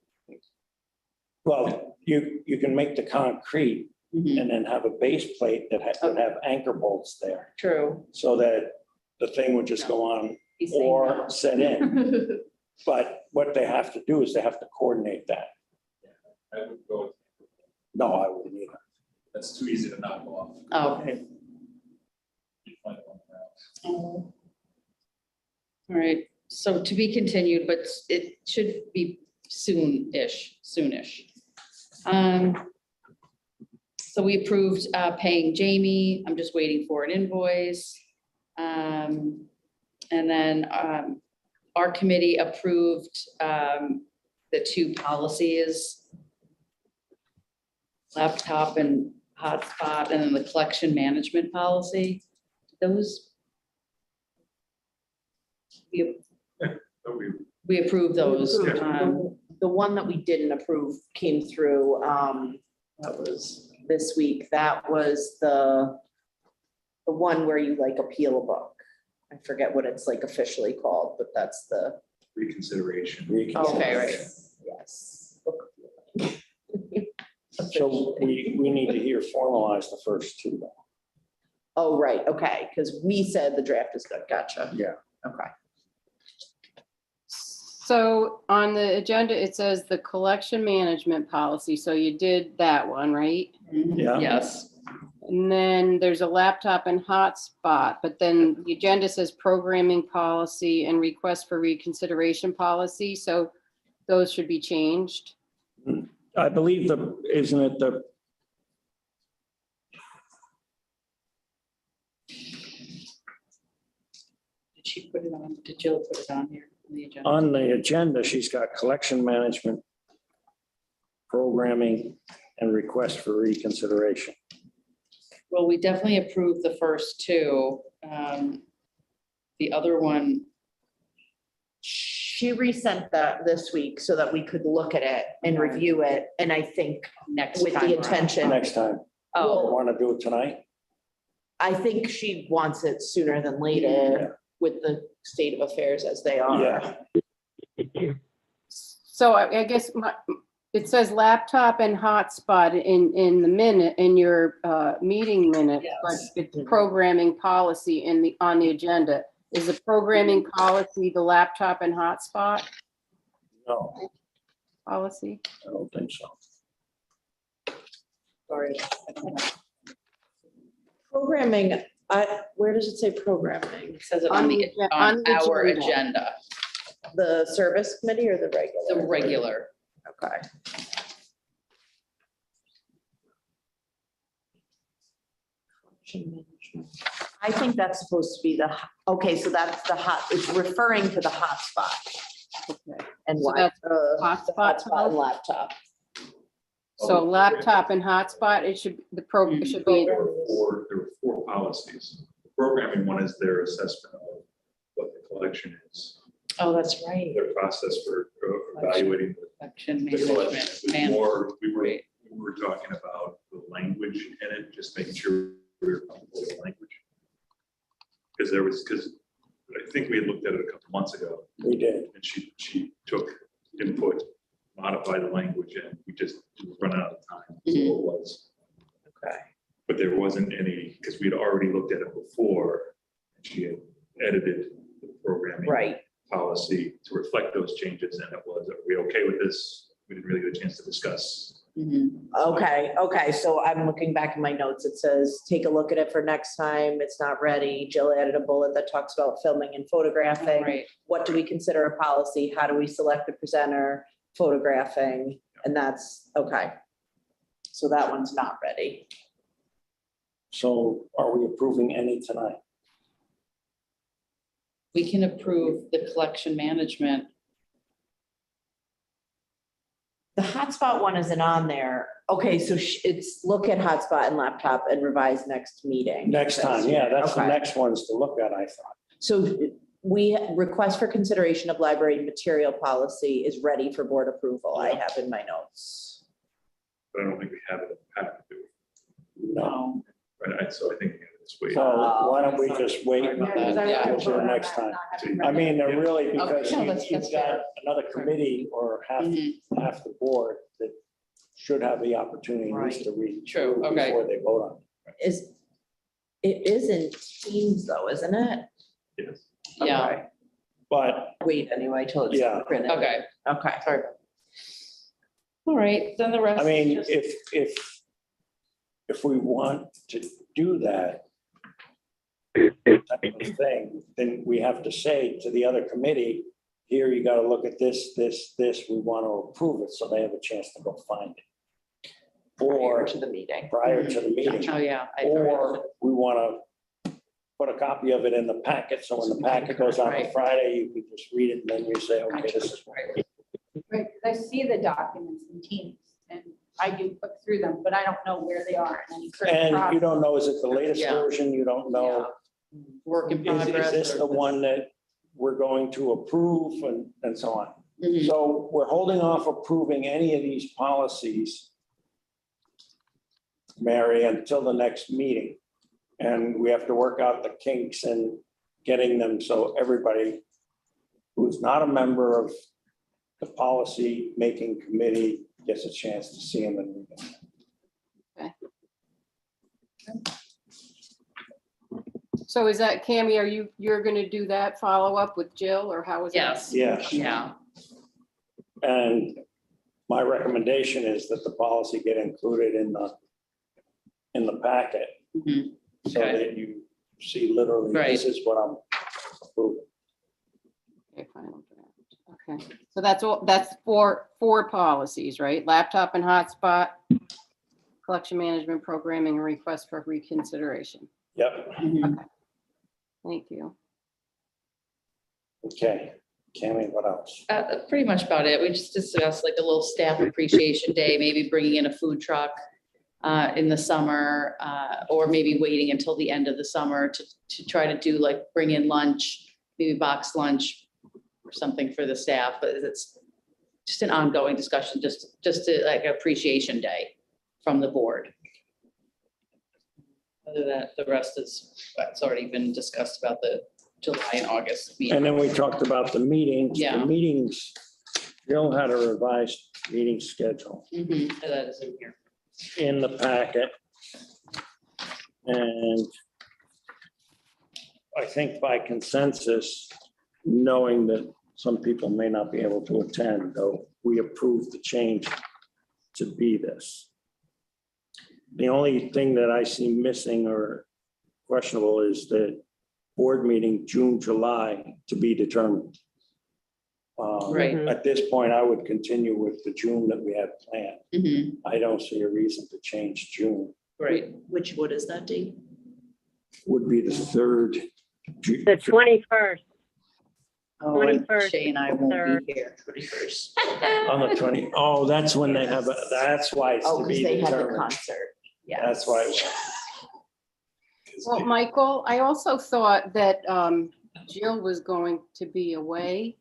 Well, you can make the concrete Mhm. and then have a base plate that would have anchor bolts there, True. so that the thing would just go on He's saying or set in. no. But what they have to do is they have to coordinate that. I would go, No, I wouldn't either. that's too easy to knock off. Oh, okay. You find it on the ground. All right, so to be continued, but it should be soonish. So we approved paying Jamie. I'm just waiting for an invoice. And then our committee approved the two policies, laptop and hotspot, and then the collection management policy. Those, But we approved those. The one that we didn't approve came through, that was this week. That was the one where you like appeal a book. I forget what it's like officially called, but that's the. reconsideration. Okay, right. Yes. Book appealing. So we need to hear formalize the first two though. Oh, right, okay, because we said the draft is good, gotcha. Yeah. Okay. So on the agenda, it says the collection management policy. So you did that one, right? Yeah. Yes. And then there's a laptop and hotspot, but then the agenda says programming policy and request for reconsideration policy, so those should be changed. I believe isn't it the, Did she put it on, did Jill put it on here on the agenda? on the agenda, she's got collection management, programming, and request for reconsideration. Well, we definitely approved the first two. The other one, She resent that this week so that we could look at it and review it. And I think next with time the around. intention, Next time, Oh, want to do it tonight? I think she wants it sooner than later with the state of affairs as they are. Yeah. So I guess it says laptop and hotspot in the minute, in your meeting minutes, but Yes. it's programming policy on the agenda. Is the programming policy the laptop and hotspot No, policy? I don't think so. sorry. Programming, where does it say programming? It says it on the, On on the our agenda. agenda, The service committee or the regular? the regular. Okay. I think that's supposed to be okay, so that's it's referring to the hotspot Okay. and So why. that's the hotspot hotspot and laptop. So laptop and hotspot, it should be, There were four policies. The programming one is their assessment of what the collection is, Oh, that's right. their process for evaluating Collection the collection. management. It was more, we Right. were talking about the language in it, just making sure we were comfortable with the language. Because I think we had looked at it a couple months ago, We did. and she took input, modified the language, and we just run out of time. So it was. Okay. But there wasn't any, because we'd already looked at it before, and she had edited the programming Right. policy to reflect those changes, and it was, are we okay with this? We didn't really get a chance to discuss. Mhm. Okay, so I'm looking back in my notes. It says, take a look at it for next time. It's not ready. Jill added a bullet that talks about filming and photographing. Right. What do we consider a policy? How do we select the presenter? Photographing, and that's, okay. So that one's not ready. So are we approving any tonight? We can approve the collection management. The hotspot one isn't on there. Okay, so it's look at hotspot and laptop and revise next meeting. Next time, yeah, that's the Okay. next ones to look at, I thought. So we request for consideration of library material policy is ready for board approval. I have in my notes. But I don't think we have it in the packet, do we? No. Right, so I think it's wait. So why don't we just wait Yeah. until next time? I mean, they're really, because Okay, no, that's you've got fair. another committee or half the board that should have the opportunity at least to read. True, through okay. Before they vote on it. It isn't Teams though, isn't it? Yes. Yeah, Okay. But Wait, anyway, till it's Yeah. printed. okay. Okay. Sorry. All right, then the rest. I mean, just- if we want to do that type of thing, then we have to say to the other committee, here, you gotta look at this, we want to approve it, so they have a chance to go find it. Prior Or to the meeting. prior to the meeting, Oh, yeah. or we want to put a copy of it in the packet, so when the packet goes out on Right. Friday, you can just read it, and then you say, okay, this is. Right. Right, 'cause I see the documents in Teams and I do click through them, but I don't know where they are in any current And you process. don't know, is it the latest Yeah. version? You don't know. Work in Is progress. this the or- one that we're going to approve and so on? Mhm. So we're holding off approving any of these policies, Mary, until the next meeting. And we have to work out the kinks and getting them so everybody who's not a member of the policy making committee gets a chance to see them and read them. So is that, Cammie, you're gonna do that follow-up with Jill, or how is that? Yes. Yes. Yeah, And my recommendation is that the policy get included in the packet. Mhm. so Okay. that you see literally, Right. this is what I'm approving. Okay, final draft. Okay, so that's all, that's four policies, right? Laptop and hotspot, collection management programming, and request for reconsideration. Yep, Mhm. Thank you. okay. Cammy, what else? Pretty much about it. We just discussed like a little staff appreciation day, maybe bringing in a food truck in the summer, or maybe waiting until the end of the summer to try to do like bring in lunch, maybe box lunch or something for the staff, but it's just an ongoing discussion, just to like appreciation day from the board. Other than that, the rest that's already been discussed about the July and August meeting. And then we talked about the meetings. Yeah. The meetings, Jill had a revised meeting schedule Mhm, that is in here. in the packet. And I think by consensus, knowing that some people may not be able to attend, though, we approved the change to be this. The only thing that I see missing or questionable is the board meeting, June, July, to be determined. Right. At this point, I would continue with the June that we had planned. Mhm, I don't see a reason to change June. right. What is that date? Would be the third. The 21st. Oh, and 21st, Shay and I won't third. be here. 21st. On the 20, oh, that's when they have, that's why it's Oh, to because be they had the determined. concert. Yeah. That's why. it was. Well, Michael, I also thought that Jill was going to be away.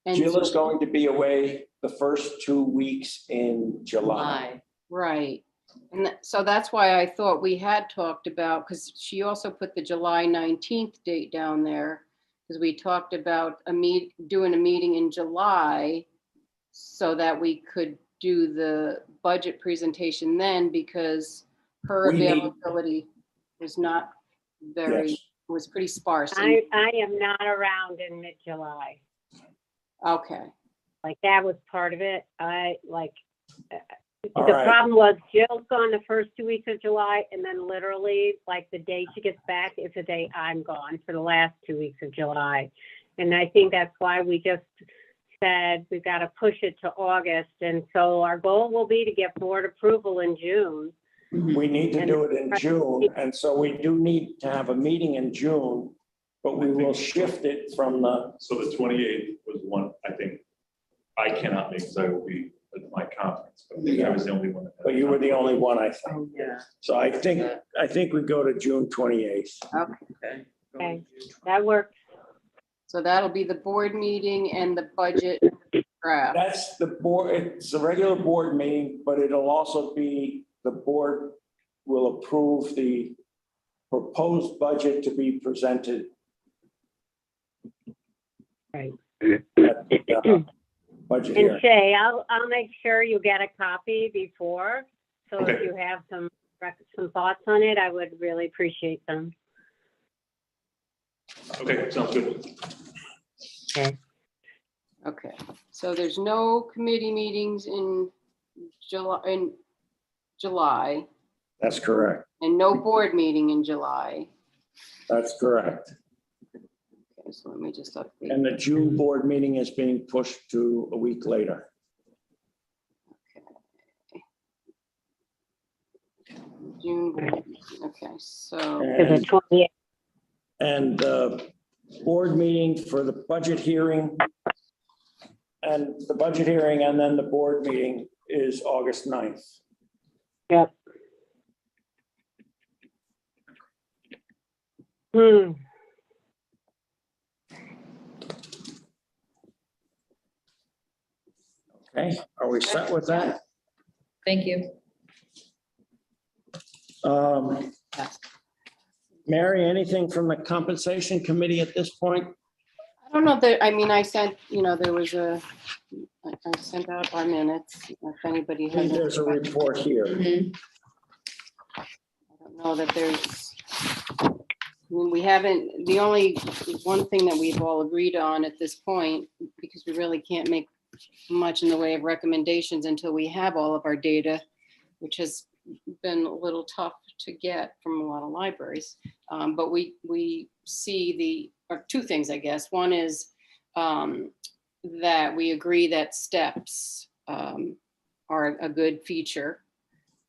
And Jill is going to be away the first 2 weeks in July. right. And so that's why I thought we had talked about, because she also put the July 19th date down there, because we talked about doing a meeting in July so that we could do the budget presentation then, because her We need- availability was not very, Yes. was pretty sparse. I am not around in mid-July. Okay, Like, that was part of it. All The right. problem was Jill's gone the first 2 weeks of July, and then literally, like, the day she gets back is the day I'm gone for the last 2 weeks of July. And I think that's why we just said we've got to push it to August. And so our goal will be to get board approval in June. We need to do it in June, and so we do need to have a meeting in June, but we will shift it from the, So the 28th was one, I think, I cannot make, because I will be at my conference, but I think I was the only one. but you were the only one, I think. Oh, yeah. So I think we go to June 28th. Okay. Okay, that works. so that'll be the board meeting and the budget draft. That's the board, it's a regular board meeting, but it'll also be, the board will approve the proposed budget to be presented. Right. At the, budget And hearing. Shay, I'll make sure you get a copy before. So if Okay. you have some thoughts on it, I would really appreciate them. Okay, sounds good. Okay, so there's no committee meetings in July That's correct. and no board meeting in July. That's correct. Okay, so let me just update. And the June board meeting is being pushed to a week later. June, okay, so, To the And 28th. And the board meeting for the budget hearing. And the budget hearing and then the board meeting is August 9th. Yep. Okay, are we set with that? Thank you. Mary, anything from the compensation committee at this point? I don't know that, I mean, I sent, there was I sent out our minutes, if anybody I think has. there's a report here. Mhm. I don't know that there's, we haven't, the only one thing that we've all agreed on at this point, because we really can't make much in the way of recommendations until we have all of our data, which has been a little tough to get from a lot of libraries. But we see or two things, I guess. One is that we agree that steps are a good feature,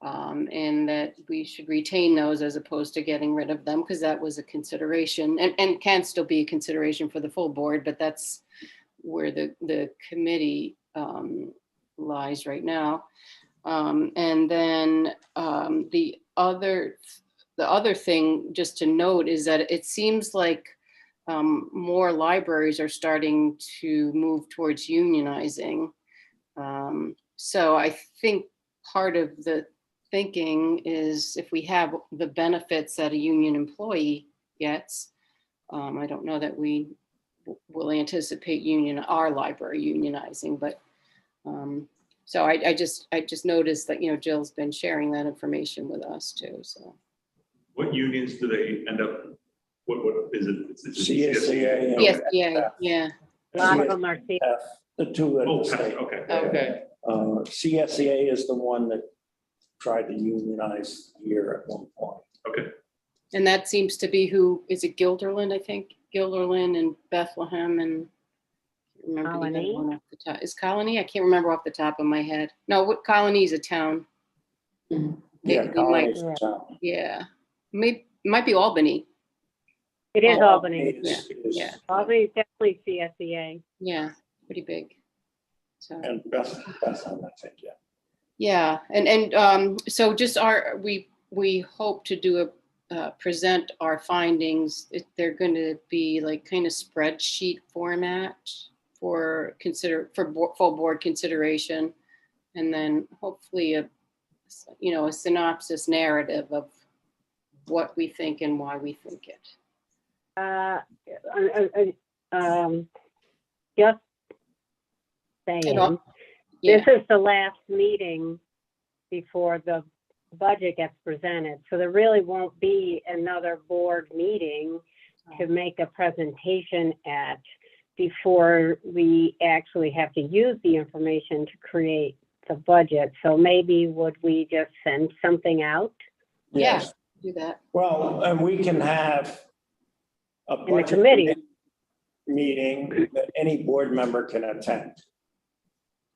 and that we should retain those as opposed to getting rid of them, because that was a consideration and can still be a consideration for the full board, but that's where the committee lies right now. And then the other thing just to note is that it seems like more libraries are starting to move towards unionizing. So I think part of the thinking is if we have the benefits that a union employee gets, I don't know that we will anticipate our library unionizing, but so I just noticed that, Jill's been sharing that information with us too, so. What unions do they end up, what is it? It's CSCA. Yes, Okay. yeah. A lot of them are, The two at Oh, the state. okay. Okay. CSCA is the one that tried to unionize here at one point. Okay. And that seems to be is it Guilderland, I think? Guilderland and Bethlehem and. I can't remember the other one off the top. Is Colony? I can't remember off the top of my head. No, what Colony is a town. Yeah, They might- Colony's the town. Yeah, might be Albany. it is Albany. Yeah. Albany is definitely CSEA. Yeah, pretty big. So. And Bethlehem, I think, yeah. Yeah, and so just we hope to do present our findings. They're going to be like kind of spreadsheet format for full board consideration, and then hopefully a synopsis narrative of what we think and why we think it. Just saying, Yeah. this is the last meeting before the budget gets presented. So there really won't be another board meeting to make a presentation at before we actually have to use the information to create the budget. So maybe would we just send something out? Yes. Do that. Well, and we can have a In the budget committee. meeting that any board member can attend.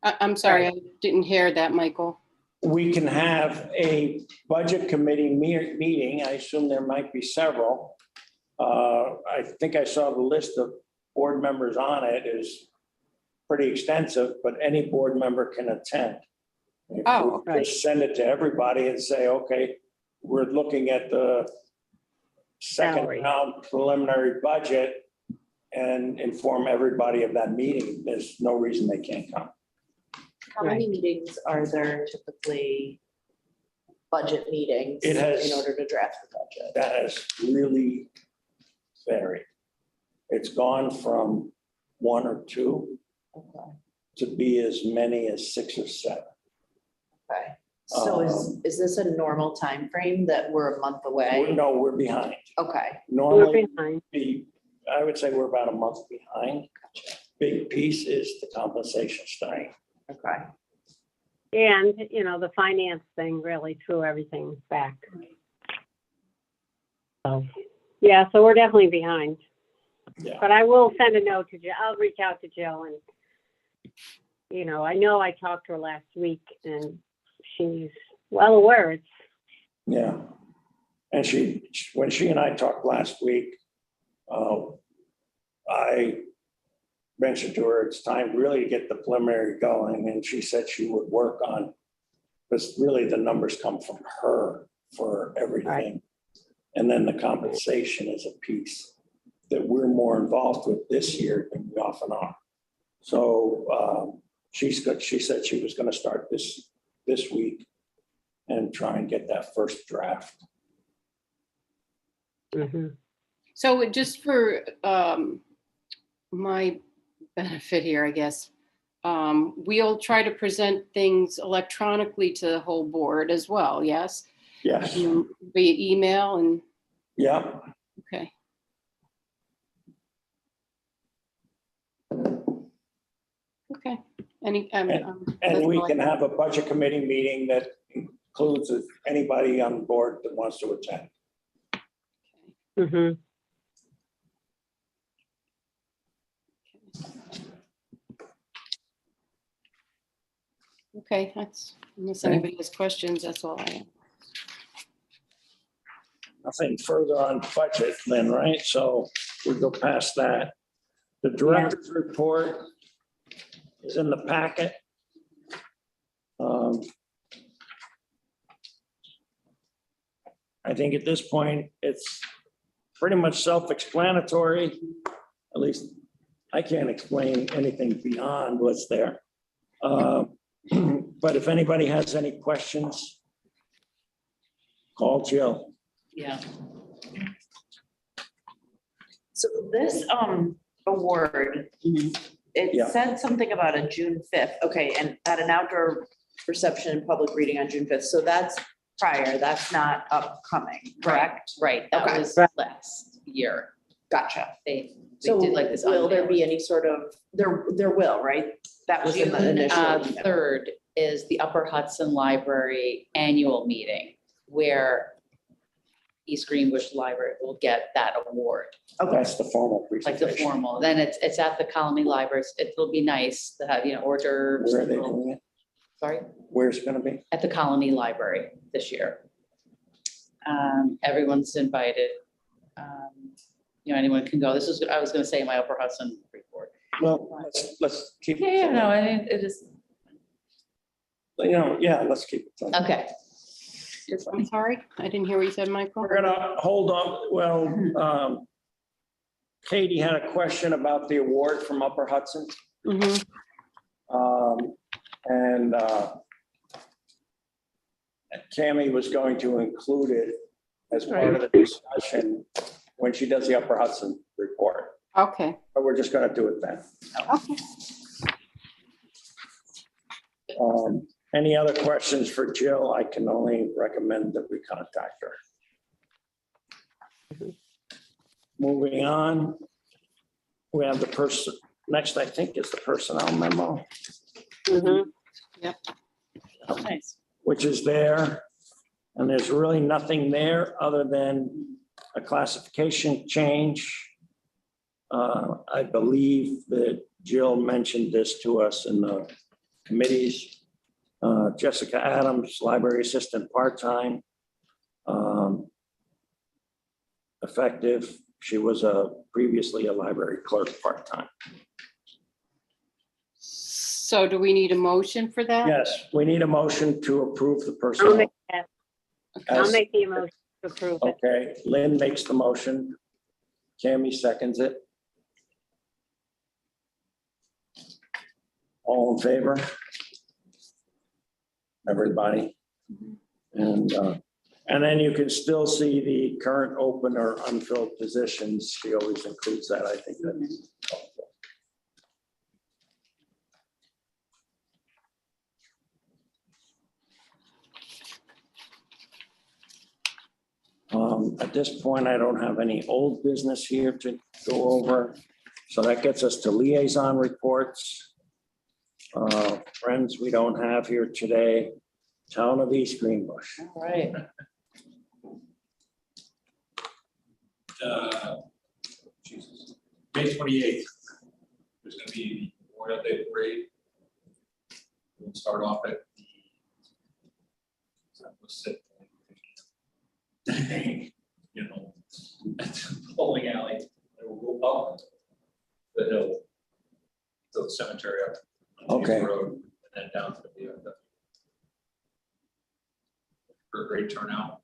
I'm sorry, I didn't hear that, Michael. We can have a budget committee meeting. I assume there might be several. I think I saw the list of board members on it is pretty extensive, but any board member can attend. If Oh, we just send it to everybody and say, okay, we're looking at the second Salary. round preliminary budget and inform everybody of that meeting. There's no reason they can't come. How many meetings are there typically budget meetings It has- in order to draft the budget? That has really varied. It's gone from 1 or 2 Okay. to be as many as 6 or 7. Okay. So is this a normal time frame that we're a month away? No, we're behind. Okay. We're Normally, behind. I would say we're about a month behind. Big piece is the compensation study. Okay. And, the finance thing really threw everything back. So, yeah, so we're definitely behind. Yeah. But I will send a note to Jill. I'll reach out to Jill and, I know I talked to her last week and she's well aware. Yeah. And when she and I talked last week, I mentioned to her it's time really to get the preliminary going, and she said she would work on, because really the numbers come from her for everything. Right. And then the compensation is a piece that we're more involved with this year than we often are. So she said she was going to start this week and try and get that first draft. Mhm. So just for my benefit here, I guess, we'll try to present things electronically to the whole board as well, yes? Yes. Via email and, Yeah. okay. Okay. And we can have a budget committee meeting that includes anybody on board that wants to attend. Mhm. Okay, that's, unless Okay. anybody has questions, that's all I have. Nothing further on budget then, right? So we go past that. The director's report is in the packet. I think at this point, it's pretty much self-explanatory. At least I can't explain anything beyond what's there. But if anybody has any questions, call Jill. Yeah. So this award, Mhm. it Yeah. said something about a June 5th. Okay, and at an outdoor reception and public reading on June 5th. So that's prior, that's not upcoming, correct? Right, that Okay. was Right. last year. Gotcha. They So did like this. will there unveil. be any sort of, there will, right? That was in the June initial. email. 3rd is the Upper Hudson Library annual meeting where East Greenbush Library will get that award, Okay, That's the formal like presentation. the formal. Then it's at the Colony Library. It'll be nice to have, hors d'oeuvres. Where are they doing it? Sorry, Where's it gonna be? at the Colony Library this year. Everyone's invited. Anyone can go. I was gonna say my Upper Hudson report. Well, let's keep. No, I mean, it is, Yeah, let's keep it. okay. I'm sorry, I didn't hear what you said, Michael. We're gonna hold on, well, Katie had a question about the award from Upper Hudson. Mhm. And Tammy was going to include it as part of the discussion when she does the Upper Hudson report, Okay, but we're just gonna do it then. okay. Any other questions for Jill? I can only recommend that we contact her. Moving on, we have the person, next I think is the personnel memo, Mhm. Nice. which is there. And there's really nothing there other than a classification change. I believe that Jill mentioned this to us in the committees. Jessica Adams, library assistant, part-time. Effective, she was previously a library clerk, part-time. So do we need a motion for that? Yes, we need a motion to approve the I'll personnel. make that. I'll make the motion to approve it. Okay, Lynn makes the motion. Tammy seconds it. All in favor? Everybody? And then you can still see the current open or unfilled positions. She always includes that. I think that's helpful. At this point, I don't have any old business here to go over. So that gets us to liaison reports. Friends we don't have here today, Town of East Greenbush. All right. Jesus. May 28th, there's gonna be the Memorial Day parade. We'll start off at the. What's it? You know, at the bowling alley, and we'll go up the hill to the cemetery up. on James Okay. Road, and then down to the VFW. For a great turnout.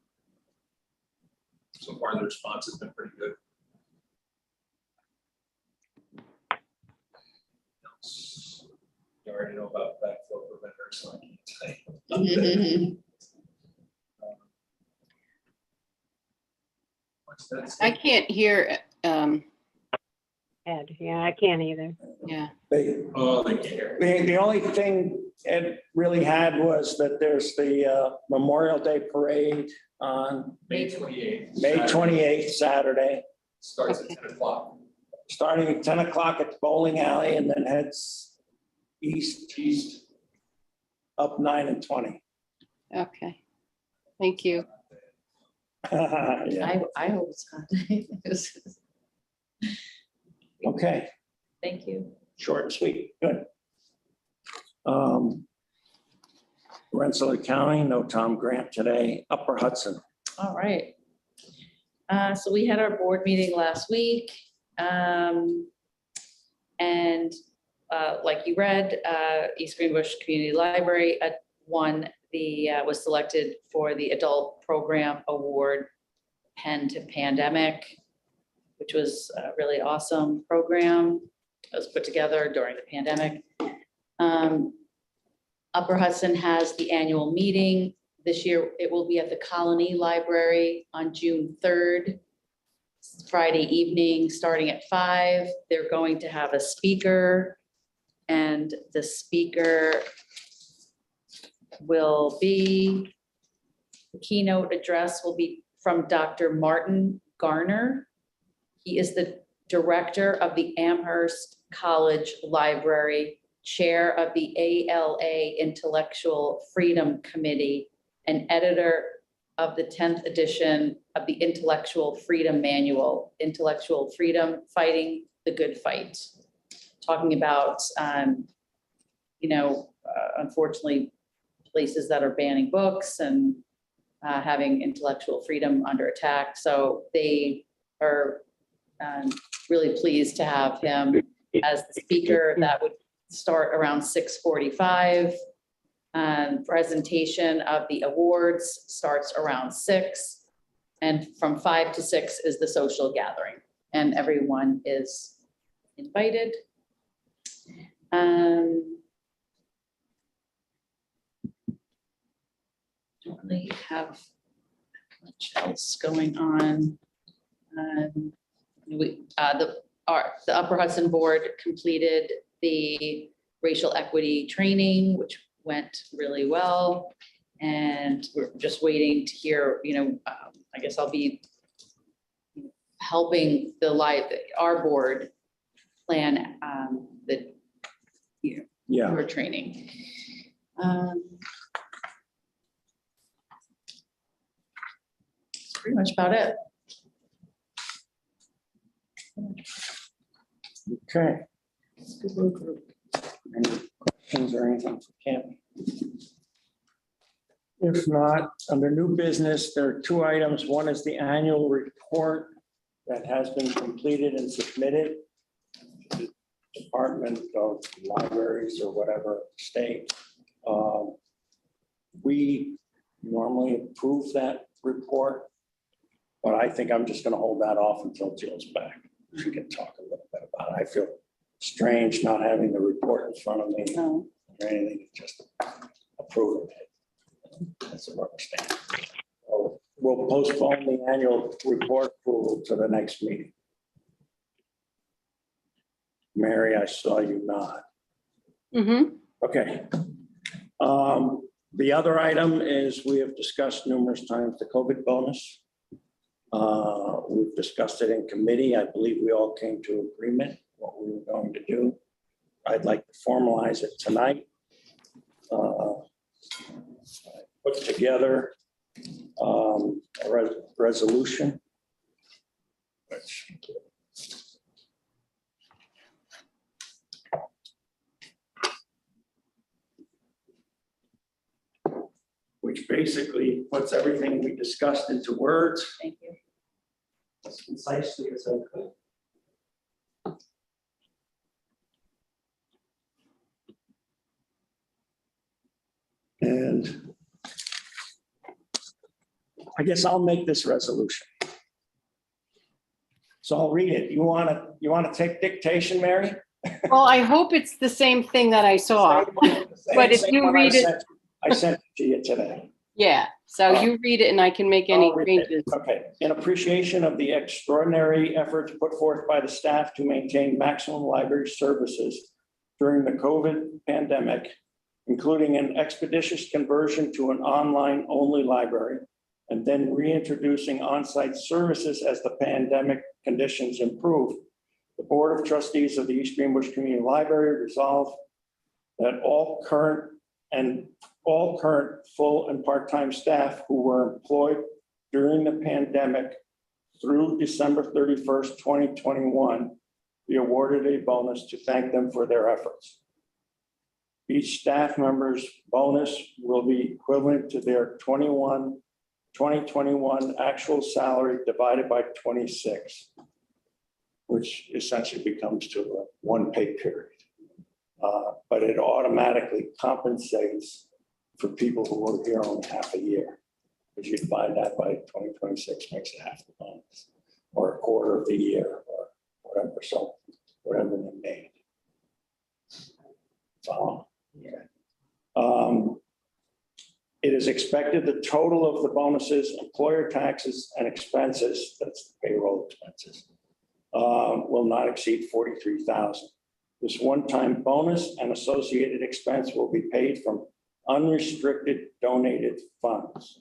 So far, the response has been pretty good. You already know about backflow preventer, so I can't tell you. What's that? I can't hear, Ed, yeah, I can't either. yeah. Oh, they care. The only thing Ed really had was that there's the Memorial Day Parade on May 28th. May 28th, Saturday, Starts at 10 o'clock. starting at 10 o'clock at the bowling alley and then heads east, up 9 and 20. Okay, Thank you. Yeah, I hope it's not. okay, Thank you. short and sweet, good. Rensselaer County, no Tom Grant today, Upper Hudson. All right. So we had our board meeting last week. And like you read, East Greenbush Community Library was selected for the Adult Program Award Pen to Pandemic, which was a really awesome program that was put together during the pandemic. Upper Hudson has the annual meeting. This year, it will be at the Colony Library on June 3rd, Friday evening, starting at 5. They're going to have a speaker, and the speaker will be, the keynote address will be from Dr. Martin Garner. He is the director of the Amherst College Library, chair of the ALA Intellectual Freedom Committee, and editor of the 10th edition of the Intellectual Freedom Manual, Intellectual Freedom, Fighting the Good Fight. Talking about, unfortunately, places that are banning books and having intellectual freedom under attack. So they are really pleased to have him as the speaker. That would start around 6:45. Presentation of the awards starts around 6. And from 5 to 6 is the social gathering, and everyone is invited. Don't really have much else going on. The Upper Hudson Board completed the racial equity training, which went really well. And we're just waiting to hear, I guess I'll be helping our board plan the Yeah, your training. That's pretty much about it. okay. Any questions or anything for Cami? If not, under new business, there are 2 items. One is the annual report that has been completed and submitted to the Department of Libraries or whatever state. We normally approve that report, but I think I'm just going to hold that off until Jill's back. She can talk a little bit about it. I feel strange not having the report in front of me or anything, just approving it. That's a rubber stamp. So we'll postpone the annual report approval to the next meeting. Mary, I saw you nod. Mm-hmm. Okay. The other item is we have discussed numerous times the COVID bonus. We've discussed it in committee. I believe we all came to agreement what we were going to do. I'd like to formalize it tonight. Put together a resolution. Which basically puts everything we discussed into words Thank you. as concisely as I could. And I guess I'll make this resolution. So I'll read it. You want to take dictation, Mary? Well, I hope it's the same thing that I saw. But if you read it- I sent it to you today. Yeah, so you read it and I can make any I'll read it. changes. Okay, in appreciation of the extraordinary efforts put forth by the staff to maintain maximum library services during the COVID pandemic, including an expeditious conversion to an online-only library, and then reintroducing on-site services as the pandemic conditions improve, the Board of Trustees of the East Greenbush Community Library resolve that all current and all current full and part-time staff who were employed during the pandemic through December 31st, 2021, be awarded a bonus to thank them for their efforts. Each staff member's bonus will be equivalent to their 2021 actual salary divided by 26, which essentially becomes to a one pay period. But it automatically compensates for people who work here only half a year. If you divide that by 2026, makes it half the bonus, or a quarter of the year, or whatever, so whatever they made. So, it is expected the total of the bonuses, employer taxes and expenses, that's payroll expenses, will not exceed $43,000. This one-time bonus and associated expense will be paid from unrestricted donated funds.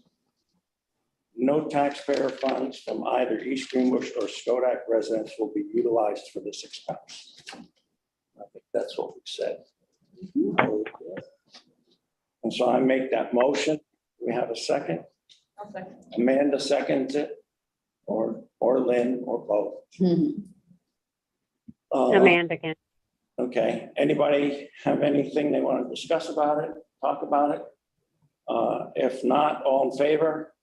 No taxpayer funds from either East Greenbush or Skodak residents will be utilized for this expense. I think that's what we said. And so I make that motion. We have a second. I'll second. Amanda seconds it, or Lynn, or both. Amanda again. Okay, anybody have anything they want to discuss about it, talk about it? If not, all in favor?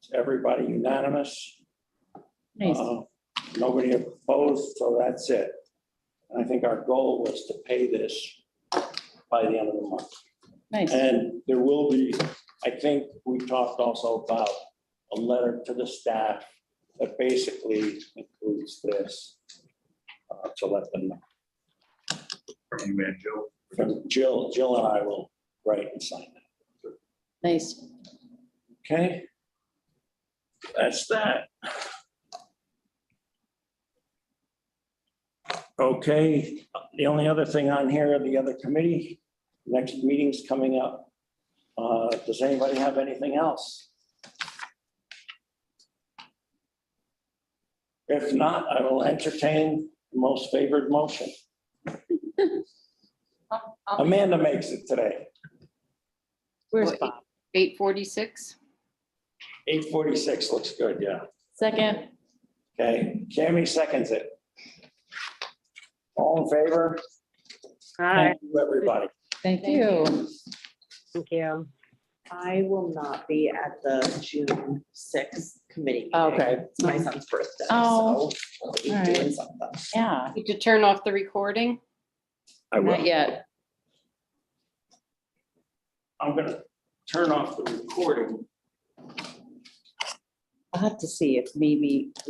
Is everybody unanimous? Nice. Nobody opposed, so that's it. I think our goal was to pay this by the end of the month. Nice. And there will be, I think we talked also about a letter to the staff that basically includes this to let them know. From you and Joe. From Jill and I will write and sign that. Nice. Okay? That's that. Okay, the only other thing on here, the other committee, next meeting's coming up. Does anybody have anything else? If not, I will entertain the most favored motion. Amanda makes it today. Where's What, Bob? 8:46? 8:46 looks good, yeah. Second. Okay, Cammy seconds it. All in favor? Hi, Thank you, everybody. Thank you. thank you. I will not be at the June 6th committee. meeting. Okay. It's my son's birthday, Oh, so we'll be all doing right. something. Yeah, Need to turn off the recording? I will. not yet. I'm gonna turn off the recording. I'll have to see if maybe we don't